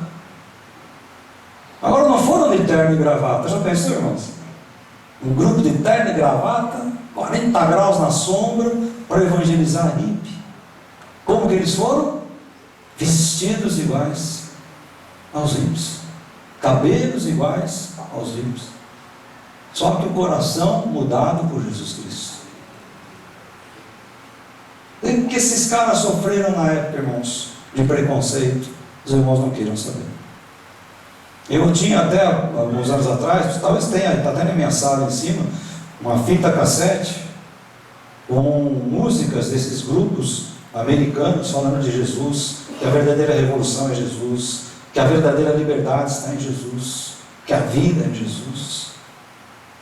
Agora, não foram de terno e gravata. Já pensou, irmãos? Um grupo de terno e gravata, 40 graus na sombra, para evangelizar hippie. Como que eles foram? Vestidos iguais aos hippies, cabelos iguais aos hippies, só que o coração mudado por Jesus Cristo. O que esses caras sofreram na época, irmãos, de preconceito, os irmãos não queiram saber. Eu tinha até alguns anos atrás, talvez tenha, está até na minha sala em cima, uma fita cassete com músicas desses grupos americanos falando de Jesus, que a verdadeira revolução é Jesus, que a verdadeira liberdade está em Jesus, que a vida é em Jesus,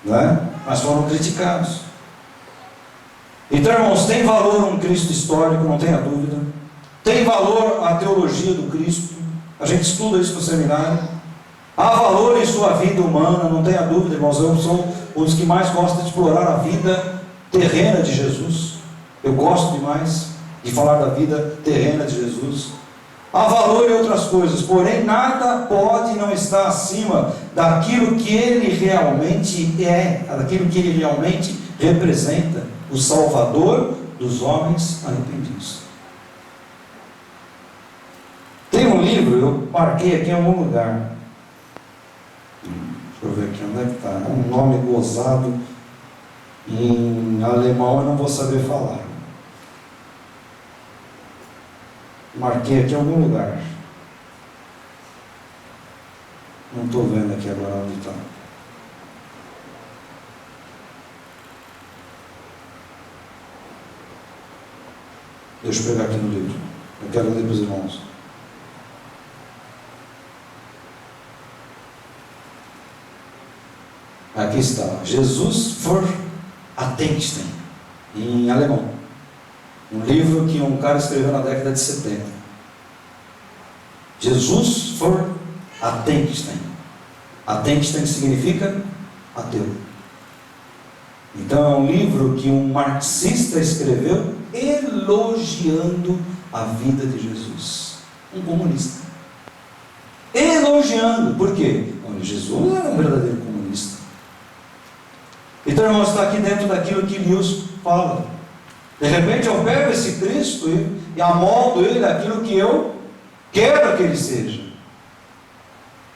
não é? Mas foram criticados. Então, irmãos, tem valor um Cristo histórico, não tenha dúvida. Tem valor a teologia do Cristo, a gente estuda isso no seminário. Há valor em sua vida humana, não tenha dúvida, irmãos. Eu sou um dos que mais gosta de explorar a vida terrena de Jesus. Eu gosto demais de falar da vida terrena de Jesus. Há valor em outras coisas, porém nada pode não estar acima daquilo que Ele realmente é, daquilo que Ele realmente representa, o Salvador dos homens arrependidos. Tem um livro, eu marquei aqui em algum lugar. Deixa eu ver aqui, onde é que está? É um nome gozado em alemão, eu não vou saber falar. Marquei aqui em algum lugar. Não estou vendo aqui agora onde está. Deixa eu pegar aqui no livro. Eu quero ler para os irmãos. Aqui está. Jesus für Attenstein, em alemão. Um livro que um cara escreveu na década de 70. Jesus für Attenstein. Attenstein significa ateu. Então é um livro que um marxista escreveu elogiando a vida de Jesus. Um comunista. Elogiando. Por quê? Porque Jesus era um verdadeiro comunista. Então, irmãos, está aqui dentro daquilo que Lewis fala. De repente eu pego esse Cristo e amoldo ele aquilo que eu quero que ele seja.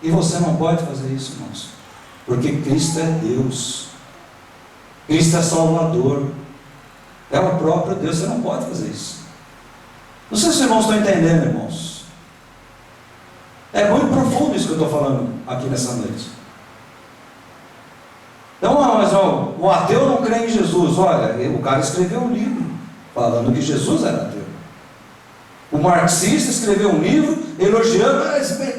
E você não pode fazer isso, irmãos. Porque Cristo é Deus. Cristo é Salvador. É o próprio Deus. Você não pode fazer isso. Não sei se os irmãos estão entendendo, irmãos. É muito profundo isso que eu estou falando aqui nessa noite. Então, mas o ateu não crê em Jesus. Olha, o cara escreveu um livro falando que Jesus era ateu. O marxista escreveu um livro elogiando,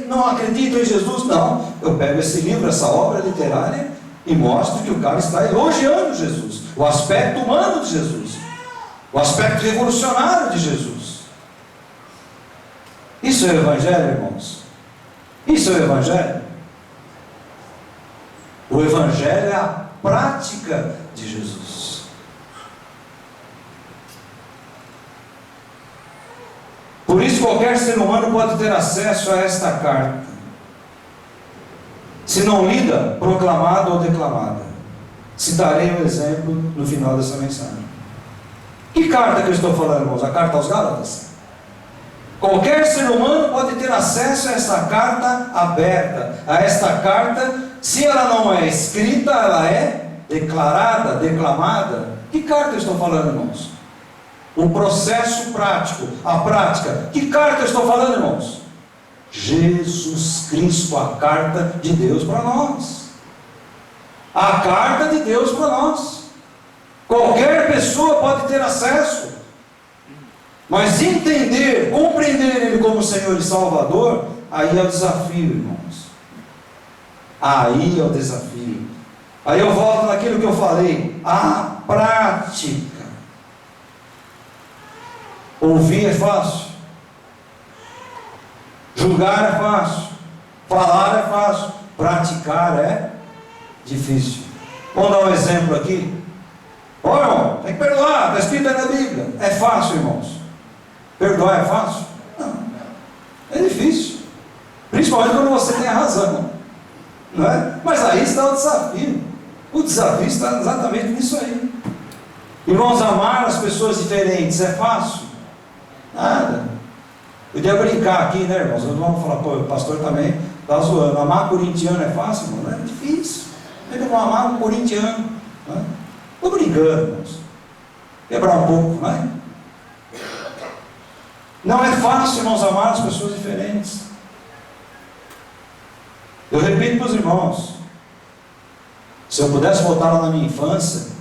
não acredito em Jesus. Não, eu pego esse livro, essa obra literária, e mostro que o cara está elogiando Jesus, o aspecto humano de Jesus, o aspecto revolucionário de Jesus. Isso é o Evangelho, irmãos? Isso é o Evangelho? O Evangelho é a prática de Jesus. Por isso qualquer ser humano pode ter acesso a esta carta, se não lida, proclamada ou declamada. Citarei um exemplo no final dessa mensagem. Que carta que eu estou falando, irmãos? A carta aos Gálatas? Qualquer ser humano pode ter acesso a esta carta aberta, a esta carta. Se ela não é escrita, ela é declarada, declamada. Que carta eu estou falando, irmãos? O processo prático, a prática. Que carta eu estou falando, irmãos? Jesus Cristo, a carta de Deus para nós. A carta de Deus para nós. Qualquer pessoa pode ter acesso. Mas entender, compreender Ele como Senhor e Salvador, aí é o desafio, irmãos. Aí é o desafio. Aí eu volto naquilo que eu falei. A prática. Ouvir é fácil. Julgar é fácil. Falar é fácil. Praticar é difícil. Vamos dar um exemplo aqui. Ó, irmão, tem que perdoar. Está escrito aí na Bíblia. É fácil, irmãos. Perdoar é fácil? Não. É difícil. Principalmente quando você tem a razão. Não é? Mas aí está o desafio. O desafio está exatamente nisso aí. Irmãos, amar as pessoas diferentes é fácil? Nada. Eu ia brincar aqui, né, irmãos? Nós vamos falar, pô, o pastor também está zoando. Amar corintiano é fácil, irmão? Não é difícil. Ele vai amar um corintiano. Estou brincando, irmãos. Quebrar um pouco, não é? Não é fácil, irmãos, amar as pessoas diferentes. Eu repito para os irmãos, se eu pudesse voltar lá na minha infância,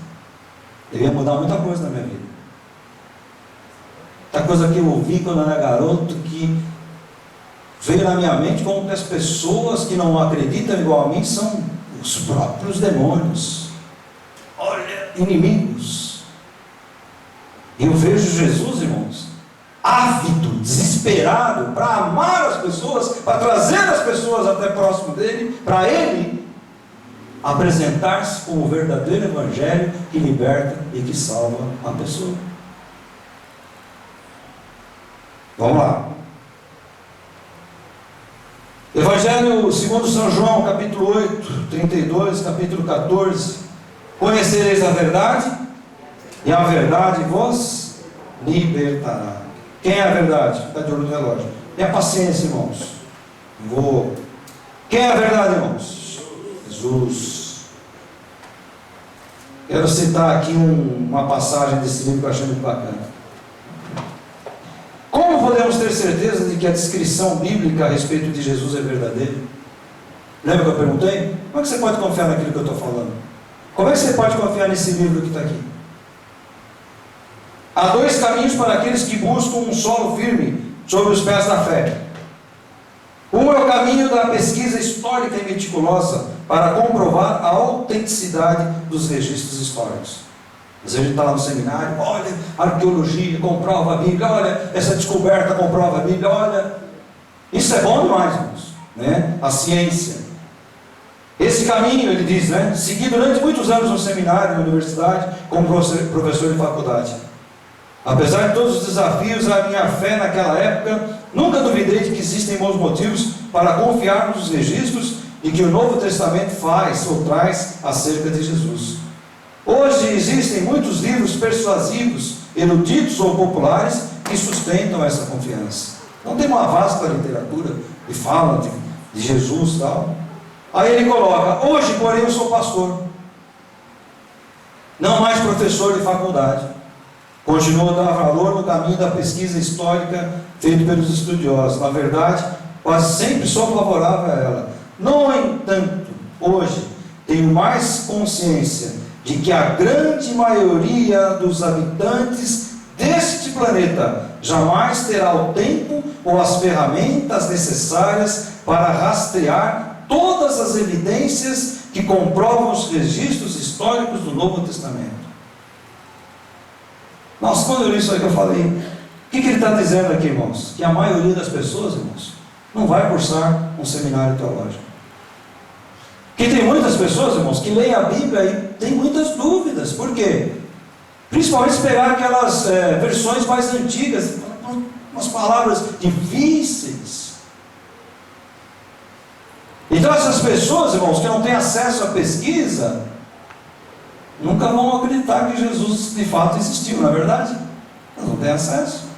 eu ia mudar muita coisa na minha vida. Muita coisa que eu ouvi quando eu era garoto, que veio na minha mente, como que as pessoas que não acreditam igual a mim são os próprios demônios. Olha, inimigos. E eu vejo Jesus, irmãos, ávido, desesperado para amar as pessoas, para trazer as pessoas até próximo dele, para ele apresentar-se como o verdadeiro evangelho que liberta e que salva a pessoa. Vamos lá. Evangelho segundo São João, capítulo 8, 32, capítulo 14. Conhecereis a verdade, e a verdade vos libertará. Quem é a verdade? Está de olho no relógio. E a paciência, irmãos. Quem é a verdade, irmãos? Jesus. Quero citar aqui uma passagem desse livro que eu achei muito bacana. Como podemos ter certeza de que a descrição bíblica a respeito de Jesus é verdadeira? Lembra que eu perguntei? Como é que você pode confiar naquilo que eu estou falando? Como é que você pode confiar nesse livro que está aqui? Há dois caminhos para aqueles que buscam um solo firme sobre os pés da fé. Um é o caminho da pesquisa histórica e meticulosa para comprovar a autenticidade dos registros históricos. Às vezes a gente está lá no seminário, olha, a arqueologia comprova a Bíblia, olha, essa descoberta comprova a Bíblia, olha. Isso é bom demais, irmãos, né? A ciência. Esse caminho, ele diz, né? Segui durante muitos anos no seminário, na universidade, como professor de faculdade. Apesar de todos os desafios, a minha fé naquela época, nunca duvidei de que existem bons motivos para confiar nos registros de que o Novo Testamento faz ou traz acerca de Jesus. Hoje existem muitos livros persuasivos, eruditos ou populares que sustentam essa confiança. Então tem uma vasta literatura que fala de Jesus e tal. Aí ele coloca: hoje, porém, eu sou pastor, não mais professor de faculdade. Continua a dar valor no caminho da pesquisa histórica feita pelos estudiosos. Na verdade, quase sempre sou favorável a ela. No entanto, hoje tenho mais consciência de que a grande maioria dos habitantes deste planeta jamais terá o tempo ou as ferramentas necessárias para rastrear todas as evidências que comprovam os registros históricos do Novo Testamento. Nossa, quando eu li isso aí que eu falei, o que ele está dizendo aqui, irmãos? Que a maioria das pessoas, irmãos, não vai cursar um seminário teológico. Que tem muitas pessoas, irmãos, que leem a Bíblia e tem muitas dúvidas. Por quê? Principalmente se pegar aquelas versões mais antigas, umas palavras difíceis. Então essas pessoas, irmãos, que não têm acesso à pesquisa, nunca vão acreditar que Jesus de fato existiu, não é verdade? Elas não têm acesso.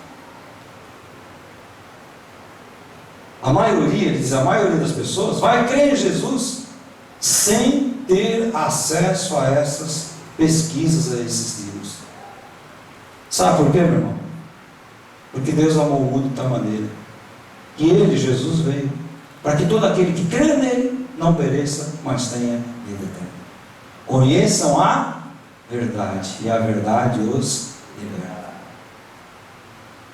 A maioria, ele diz, a maioria das pessoas vai crer em Jesus sem ter acesso a essas pesquisas, a esses livros. Sabe por quê, meu irmão? Porque Deus amou o mundo de tal maneira que Ele, Jesus, veio para que todo aquele que crê nele não pereça, mas tenha vida eterna. Conheçam a verdade, e a verdade os libertará.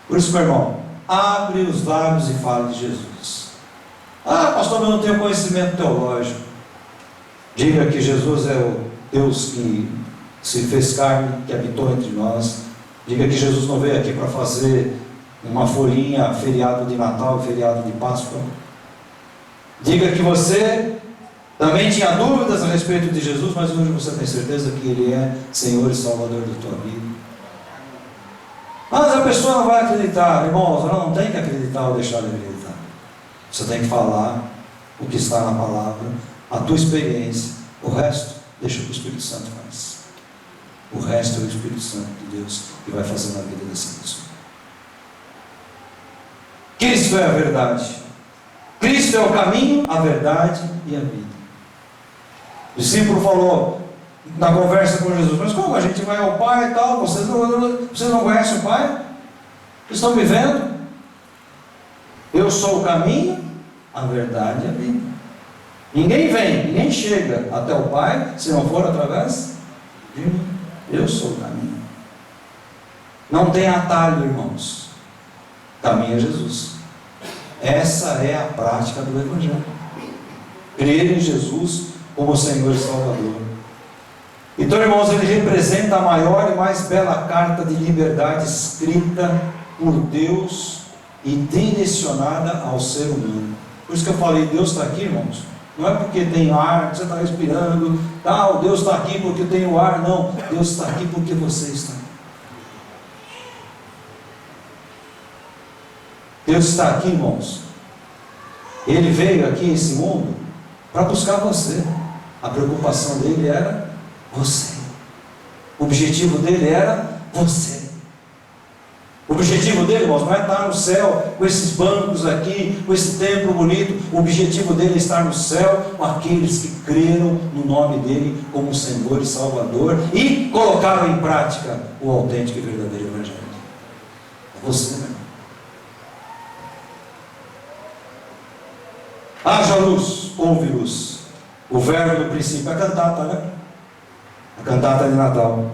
Por isso, meu irmão, abre os lábios e fale de Jesus. Ah, pastor, eu não tenho conhecimento teológico. Diga que Jesus é o Deus que se fez carne, que habitou entre nós. Diga que Jesus não veio aqui para fazer uma folhinha, feriado de Natal, feriado de Páscoa. Diga que você também tinha dúvidas a respeito de Jesus, mas hoje você tem certeza que Ele é Senhor e Salvador da tua vida. Mas a pessoa não vai acreditar, irmãos, ela não tem que acreditar ou deixar de acreditar. Você tem que falar o que está na palavra, a tua experiência. O resto, deixa que o Espírito Santo faz. O resto é o Espírito Santo de Deus que vai fazer na vida dessa pessoa. Cristo é a verdade. Cristo é o caminho, a verdade e a vida. O discípulo falou na conversa com Jesus: mas como a gente vai ao Pai e tal? Vocês não conhecem o Pai? Vocês estão me vendo? Eu sou o caminho, a verdade e a vida. Ninguém chega até o Pai se não for através de mim. Eu sou o caminho. Não tem atalho, irmãos. Caminho é Jesus. Essa é a prática do Evangelho. Crer em Jesus como Senhor e Salvador. Então, irmãos, ele representa a maior e mais bela carta de liberdade escrita por Deus e direcionada ao ser humano. Por isso que eu falei, Deus está aqui, irmãos. Não é porque tem ar, você está respirando, tal, Deus está aqui porque tem o ar, não. Deus está aqui porque você está aqui. Deus está aqui, irmãos. Ele veio aqui nesse mundo para buscar você. A preocupação dele era você. O objetivo dele era você. O objetivo dele, irmãos, não é estar no céu com esses bancos aqui, com esse templo bonito. O objetivo dele é estar no céu com aqueles que creram no nome dele como Senhor e Salvador e colocaram em prática o autêntico e verdadeiro Evangelho. É você, meu irmão. Haja luz, houve luz. O verbo do princípio, a cantata, né? A cantata de Natal.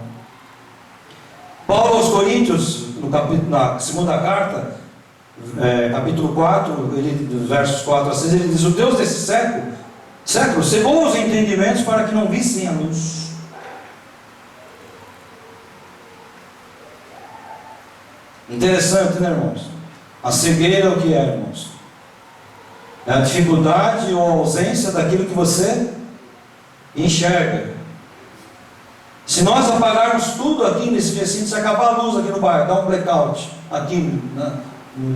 Paulo aos Coríntios Coríntios, na segunda carta, capítulo 4, dos versos 4 a 6, ele diz: o Deus desse século cegou os entendimentos para que não vissem a luz. Interessante, né, irmãos? A cegueira é o que é, irmãos? É a dificuldade ou a ausência daquilo que você enxerga. Se nós apagarmos tudo aqui nesse recinto, se acabar a luz aqui no bairro, dá um blackout aqui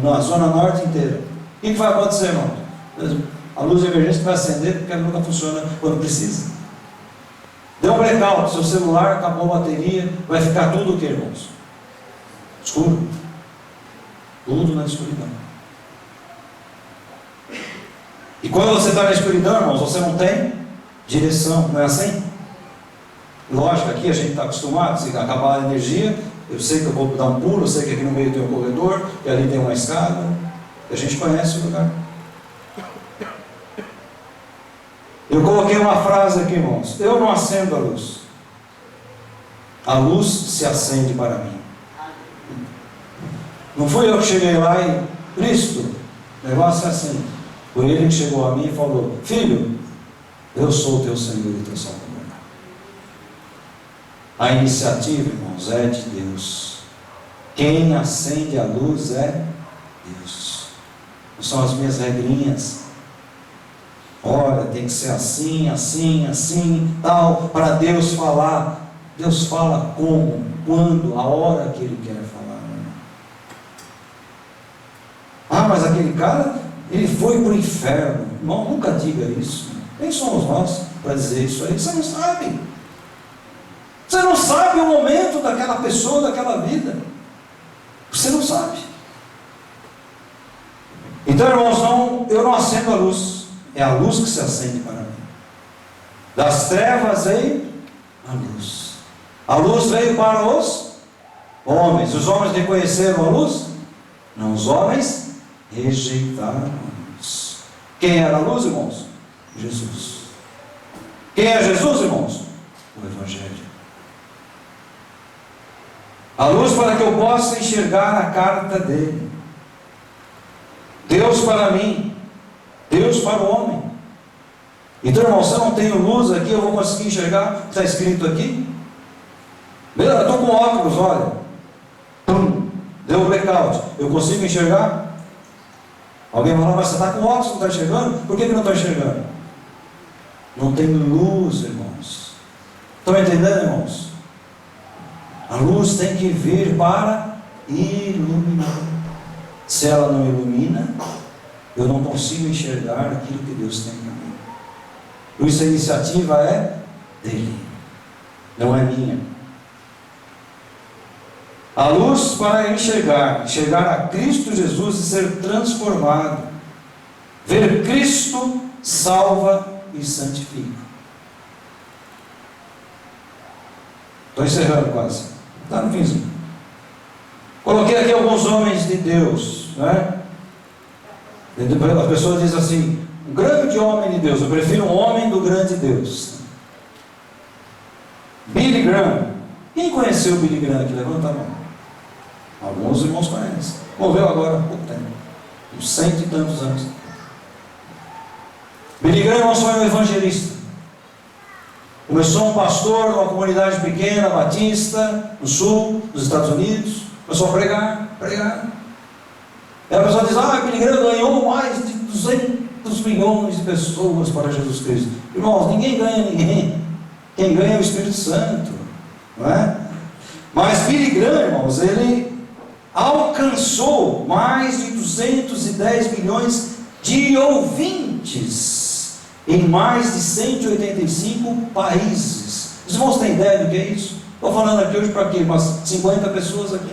na zona norte inteira, o que vai acontecer, irmão? A luz de emergência vai acender porque ela nunca funciona quando precisa. Deu um blackout, seu celular acabou a bateria, vai ficar tudo o que, irmãos? Escuro. Tudo na escuridão. E quando você está na escuridão, irmãos, você não tem direção, não é assim? Lógico, aqui a gente está acostumado, se acabar a energia, eu sei que eu vou dar um pulo, eu sei que aqui no meio tem um corredor, e ali tem uma escada, e a gente conhece o lugar. Eu coloquei uma frase aqui, irmãos: eu não acendo a luz se acende para mim. Não fui eu que cheguei lá e, Cristo, o negócio é assim. Foi ele que chegou a mim e falou: filho, eu sou o teu Senhor e teu Salvador. A iniciativa, irmãos, é de Deus. Quem acende a luz é Deus. Não são as minhas regrinhas. Olha, tem que ser assim, assim, assim, tal, para Deus falar. Deus fala como, quando, a hora que Ele quer falar. Ah, mas aquele cara, ele foi para o inferno. Irmão, nunca diga isso. Quem somos nós para dizer isso aí? Você não sabe. Você não sabe o momento daquela pessoa, daquela vida. Você não sabe. Então, irmãos, eu não acendo a luz. É a luz que se acende para mim. Das trevas veio a luz. A luz veio para os homens. Os homens reconheceram a luz? Não, os homens rejeitaram a luz. Quem era a luz, irmãos? Jesus. Quem é Jesus, irmãos? O Evangelho. A luz para que eu possa enxergar a carta dele. Deus para mim, Deus para o homem. Então, irmão, se eu não tenho luz aqui, eu vou conseguir enxergar o que está escrito aqui? Eu estou com óculos, olha. Pum, deu um blackout. Eu consigo enxergar? Alguém vai falar: mas você está com óculos, não está enxergando? Por que não está enxergando? Não tem luz, irmãos. Estão entendendo, irmãos? A luz tem que vir para iluminar. Se ela não ilumina, eu não consigo enxergar aquilo que Deus tem para mim. Por isso a iniciativa é dele, não é minha. A luz para enxergar a Cristo Jesus e ser transformado. Ver Cristo salva e santifica. Estou encerrando quase. Está no finzinho. Coloquei aqui alguns homens de Deus, né? As pessoas dizem assim: um grande homem de Deus. Eu prefiro um homem do grande Deus. Billy Graham. Quem conheceu o Billy Graham aqui? Levanta a mão. Alguns irmãos conhecem. Morreu agora há pouco tempo, uns 100 e tantos anos. Billy Graham foi um evangelista. Começou um pastor numa comunidade pequena, batista, no sul dos Estados Unidos. Começou a pregar. E a pessoa diz: Billy Graham ganhou mais de 200 milhões de pessoas para Jesus Cristo. Irmãos, ninguém ganha ninguém. Quem ganha é o Espírito Santo, não é? Mas Billy Graham, irmãos, ele alcançou mais de 210 milhões de ouvintes em mais de 185 países. Os irmãos têm ideia do que é isso? Estou falando aqui hoje para quê? Umas 50 pessoas aqui.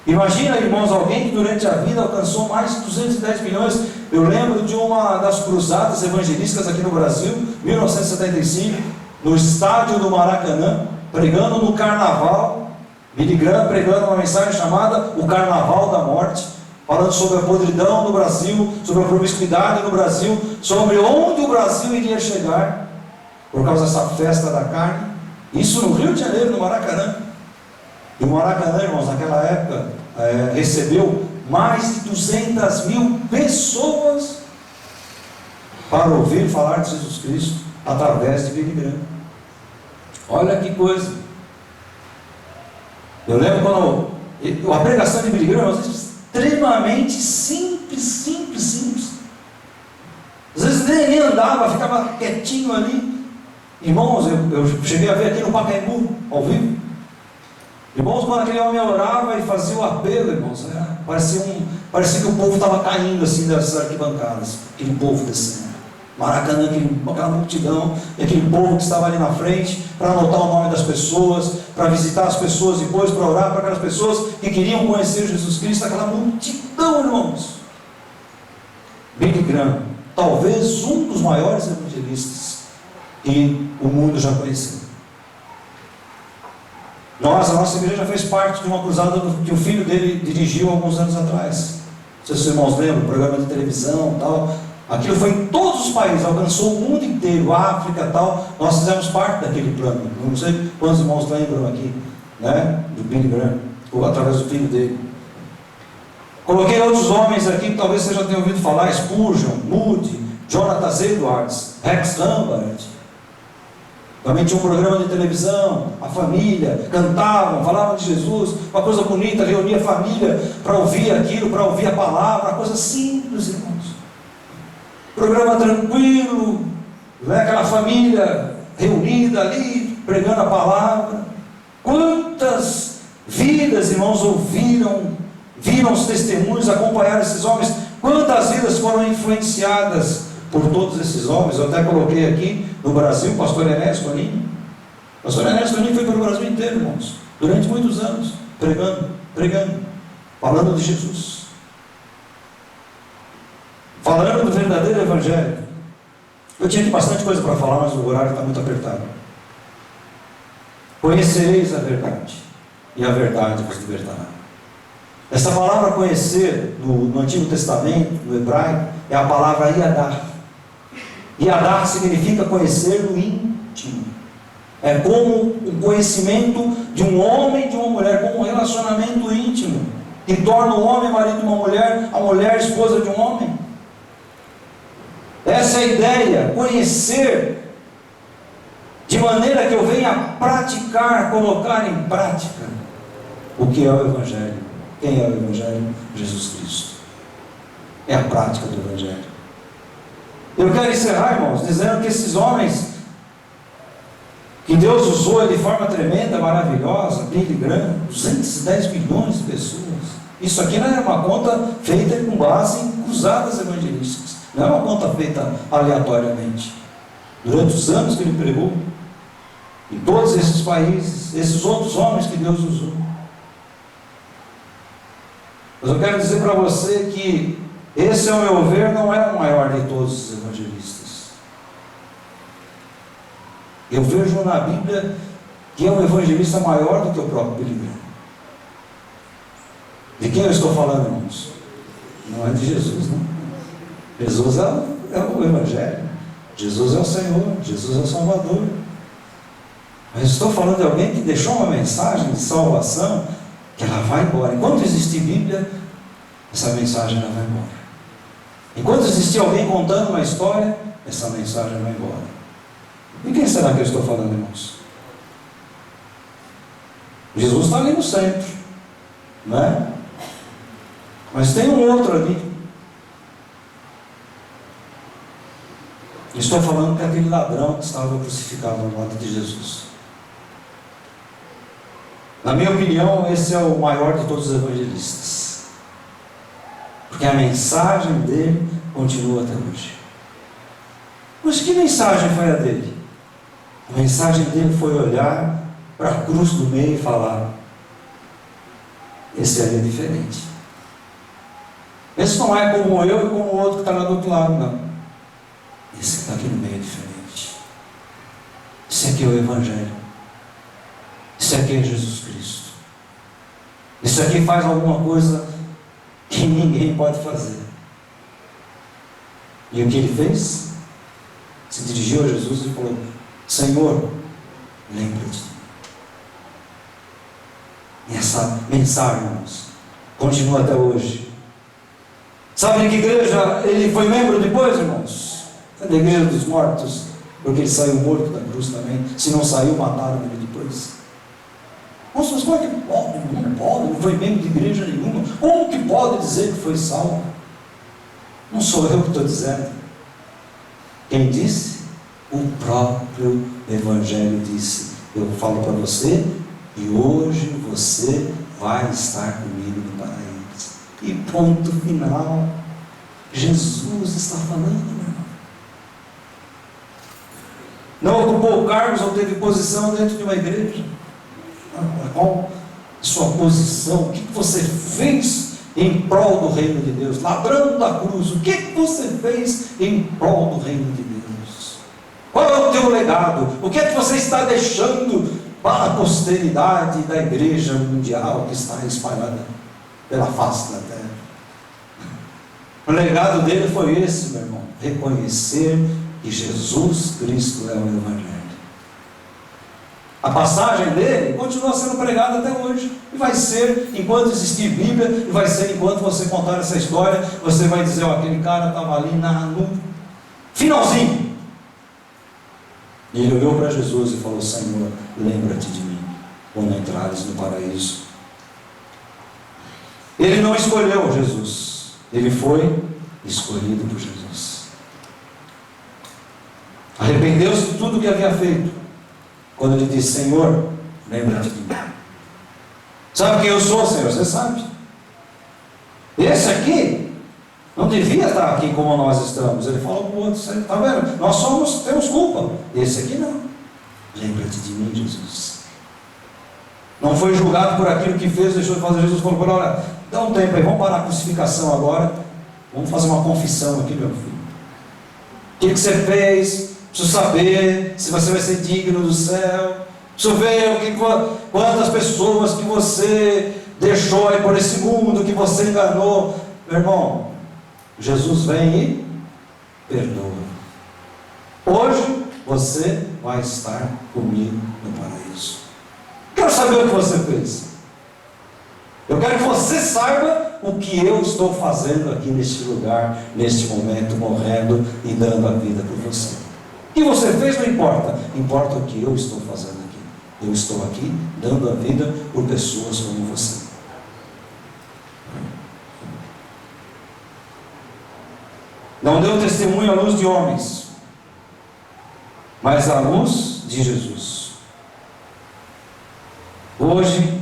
Imagina, irmãos, alguém que durante a vida alcançou mais de 210 milhões. Eu lembro de uma das cruzadas evangelísticas aqui no Brasil, 1975, no estádio do Maracanã, pregando no carnaval. Billy Graham pregando uma mensagem chamada O Carnaval da Morte, falando sobre a podridão no Brasil, sobre a promiscuidade no Brasil, sobre onde o Brasil iria chegar por causa dessa festa da carne. Isso no Rio de Janeiro, no Maracanã. E o Maracanã, irmãos, naquela época, recebeu mais de 200 mil pessoas para ouvir falar de Jesus Cristo através de Billy Graham. Olha que coisa. Eu lembro quando a pregação de Billy Graham é extremamente simples. Às vezes nem andava, ficava quietinho ali. Irmãos, eu cheguei a ver aqui no Pacaembu, ao vivo. Irmãos, quando aquele homem orava e fazia o apelo, irmãos, parecia que o povo estava caindo assim das arquibancadas, aquele povo descendo. Maracanã, aquela multidão, e aquele povo que estava ali na frente, para anotar o nome das pessoas, para visitar as pessoas depois, para orar para aquelas pessoas que queriam conhecer Jesus Cristo, aquela multidão, irmãos. Billy Graham, talvez um dos maiores evangelistas que o mundo já conheceu. A nossa igreja fez parte de uma cruzada que o filho dele dirigiu alguns anos atrás. Não sei se os irmãos lembram, programa de televisão e tal. Aquilo foi em todos os países, alcançou o mundo inteiro, África e tal. Nós fizemos parte daquele plano. Não sei quantos irmãos lembram aqui, né? Do Billy Graham, ou através do filho dele. Coloquei outros homens aqui que talvez você já tenha ouvido falar: Spurgeon, Moody, Jonathan Edwards, Rex Lambert. Também tinha um programa de televisão, a família, cantavam, falavam de Jesus, uma coisa bonita, reunia a família para ouvir aquilo, para ouvir a palavra, uma coisa simples, irmãos. Programa tranquilo, né? Aquela família reunida ali, pregando a palavra. Quantas vidas, irmãos, viram os testemunhos, acompanharam esses homens, quantas vidas foram influenciadas por todos esses homens. Eu até coloquei aqui no Brasil o pastor Ernesto Toninho. O pastor Ernesto Toninho foi pelo Brasil inteiro, irmãos, durante muitos anos, pregando, falando de Jesus, falando do verdadeiro evangelho. Eu tinha aqui bastante coisa para falar, mas o horário está muito apertado. Conhecereis a verdade, e a verdade vos libertará. Essa palavra conhecer, no Antigo Testamento, no hebraico, é a palavra Yadar. Yadar significa conhecer no íntimo. É como um conhecimento de um homem e de uma mulher, como um relacionamento íntimo, que torna o homem marido de uma mulher, a mulher esposa de um homem. Essa é a ideia, conhecer, de maneira que eu venha praticar, colocar em prática o que é o Evangelho. Quem é o Evangelho? Jesus Cristo. É a prática do Evangelho. Eu quero encerrar, irmãos, dizendo que esses homens, que Deus usou de forma tremenda, maravilhosa, Billy Graham, 210 milhões de pessoas. Isso aqui não é uma conta feita com base em cruzadas evangelísticas. Não é uma conta feita aleatoriamente. Durante os anos que ele pregou, em todos esses países, esses outros homens que Deus usou. Mas eu quero dizer para você que esse, ao meu ver, não é o maior de todos os evangelistas. Eu vejo na Bíblia que é um evangelista maior do que o próprio Billy Graham. De quem eu estou falando, irmãos? Não é de Jesus, não. Jesus é o Evangelho. Jesus é o Senhor. Jesus é o Salvador. Mas estou falando de alguém que deixou uma mensagem de salvação, que ela vai embora. Enquanto existir Bíblia, essa mensagem ela vai embora. Enquanto existir alguém contando uma história, essa mensagem vai embora. E quem será que eu estou falando, irmãos? Jesus está ali no centro, não é? Mas tem um outro ali. Estou falando que aquele ladrão que estava crucificado ao lado de Jesus. Na minha opinião, esse é o maior de todos os evangelistas. Porque a mensagem dele continua até hoje. Mas que mensagem foi a dele? A mensagem dele foi olhar para a cruz do meio e falar: esse ali é diferente. Esse não é como eu e como o outro que está lá do outro lado, não. Esse que está aqui no meio é diferente. Esse aqui é o Evangelho. Esse aqui é Jesus Cristo. Esse aqui faz alguma coisa que ninguém pode fazer. E o que ele fez? Se dirigiu a Jesus e falou: Senhor, lembra-te. E essa mensagem, irmãos, continua até hoje. Sabe de que igreja ele foi membro depois, irmãos? É da igreja dos mortos, porque ele saiu morto da cruz também. Se não saiu, mataram ele depois. Nossa, mas como é que pode? Não pode, não foi membro de igreja nenhuma. Como que pode dizer que foi salvo? Não sou eu que estou dizendo. Quem disse? O próprio Evangelho disse. Eu falo para você, e hoje você vai estar comigo no paraíso. E ponto final. Jesus está falando, meu irmão. Não ocupou cargos ou teve posição dentro de uma igreja. Qual a sua posição? O que você fez em prol do reino de Deus? Ladrão da cruz, o que você fez em prol do reino de Deus? Qual é o teu legado? O que é que você está deixando para a posteridade da igreja mundial que está espalhada pela face da terra? O legado dele foi esse, meu irmão: reconhecer que Jesus Cristo é o Evangelho. A passagem dele continua sendo pregada até hoje, e vai ser enquanto existir Bíblia, e vai ser enquanto você contar essa história. Você vai dizer: ó, aquele cara estava ali no finalzinho, e ele olhou para Jesus e falou: Senhor, lembra-te de mim quando entrares no paraíso. Ele não escolheu Jesus, ele foi escolhido por Jesus. Arrependeu-se de tudo que havia feito, quando ele disse: Senhor, lembra-te de mim. Sabe quem eu sou, Senhor? Você sabe. Esse aqui não devia estar aqui como nós estamos. Ele falou para o outro: está vendo? Nós temos culpa. Esse aqui não. Lembra-te de mim, Jesus. Não foi julgado por aquilo que fez, deixou de fazer. Jesus falou para ele: olha, dá um tempo aí, vamos parar a crucificação agora. Vamos fazer uma confissão aqui, meu filho. O que você fez? Preciso saber se você vai ser digno do céu. Preciso ver quantas pessoas que você deixou aí por esse mundo, que você enganou. Meu irmão, Jesus vem e perdoa. Hoje você vai estar comigo no paraíso. Quero saber o que você fez. Eu quero que você saiba o que eu estou fazendo aqui neste lugar, neste momento, morrendo e dando a vida por você. O que você fez não importa, importa o que eu estou fazendo aqui. Eu estou aqui dando a vida por pessoas como você. Não deu testemunho à luz de homens, mas à luz de Jesus. Hoje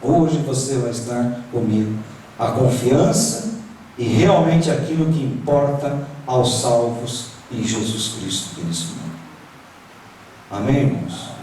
hoje você vai estar comigo. A confiança e realmente aquilo que importa aos salvos em Jesus Cristo que eles amam. Amém, irmãos?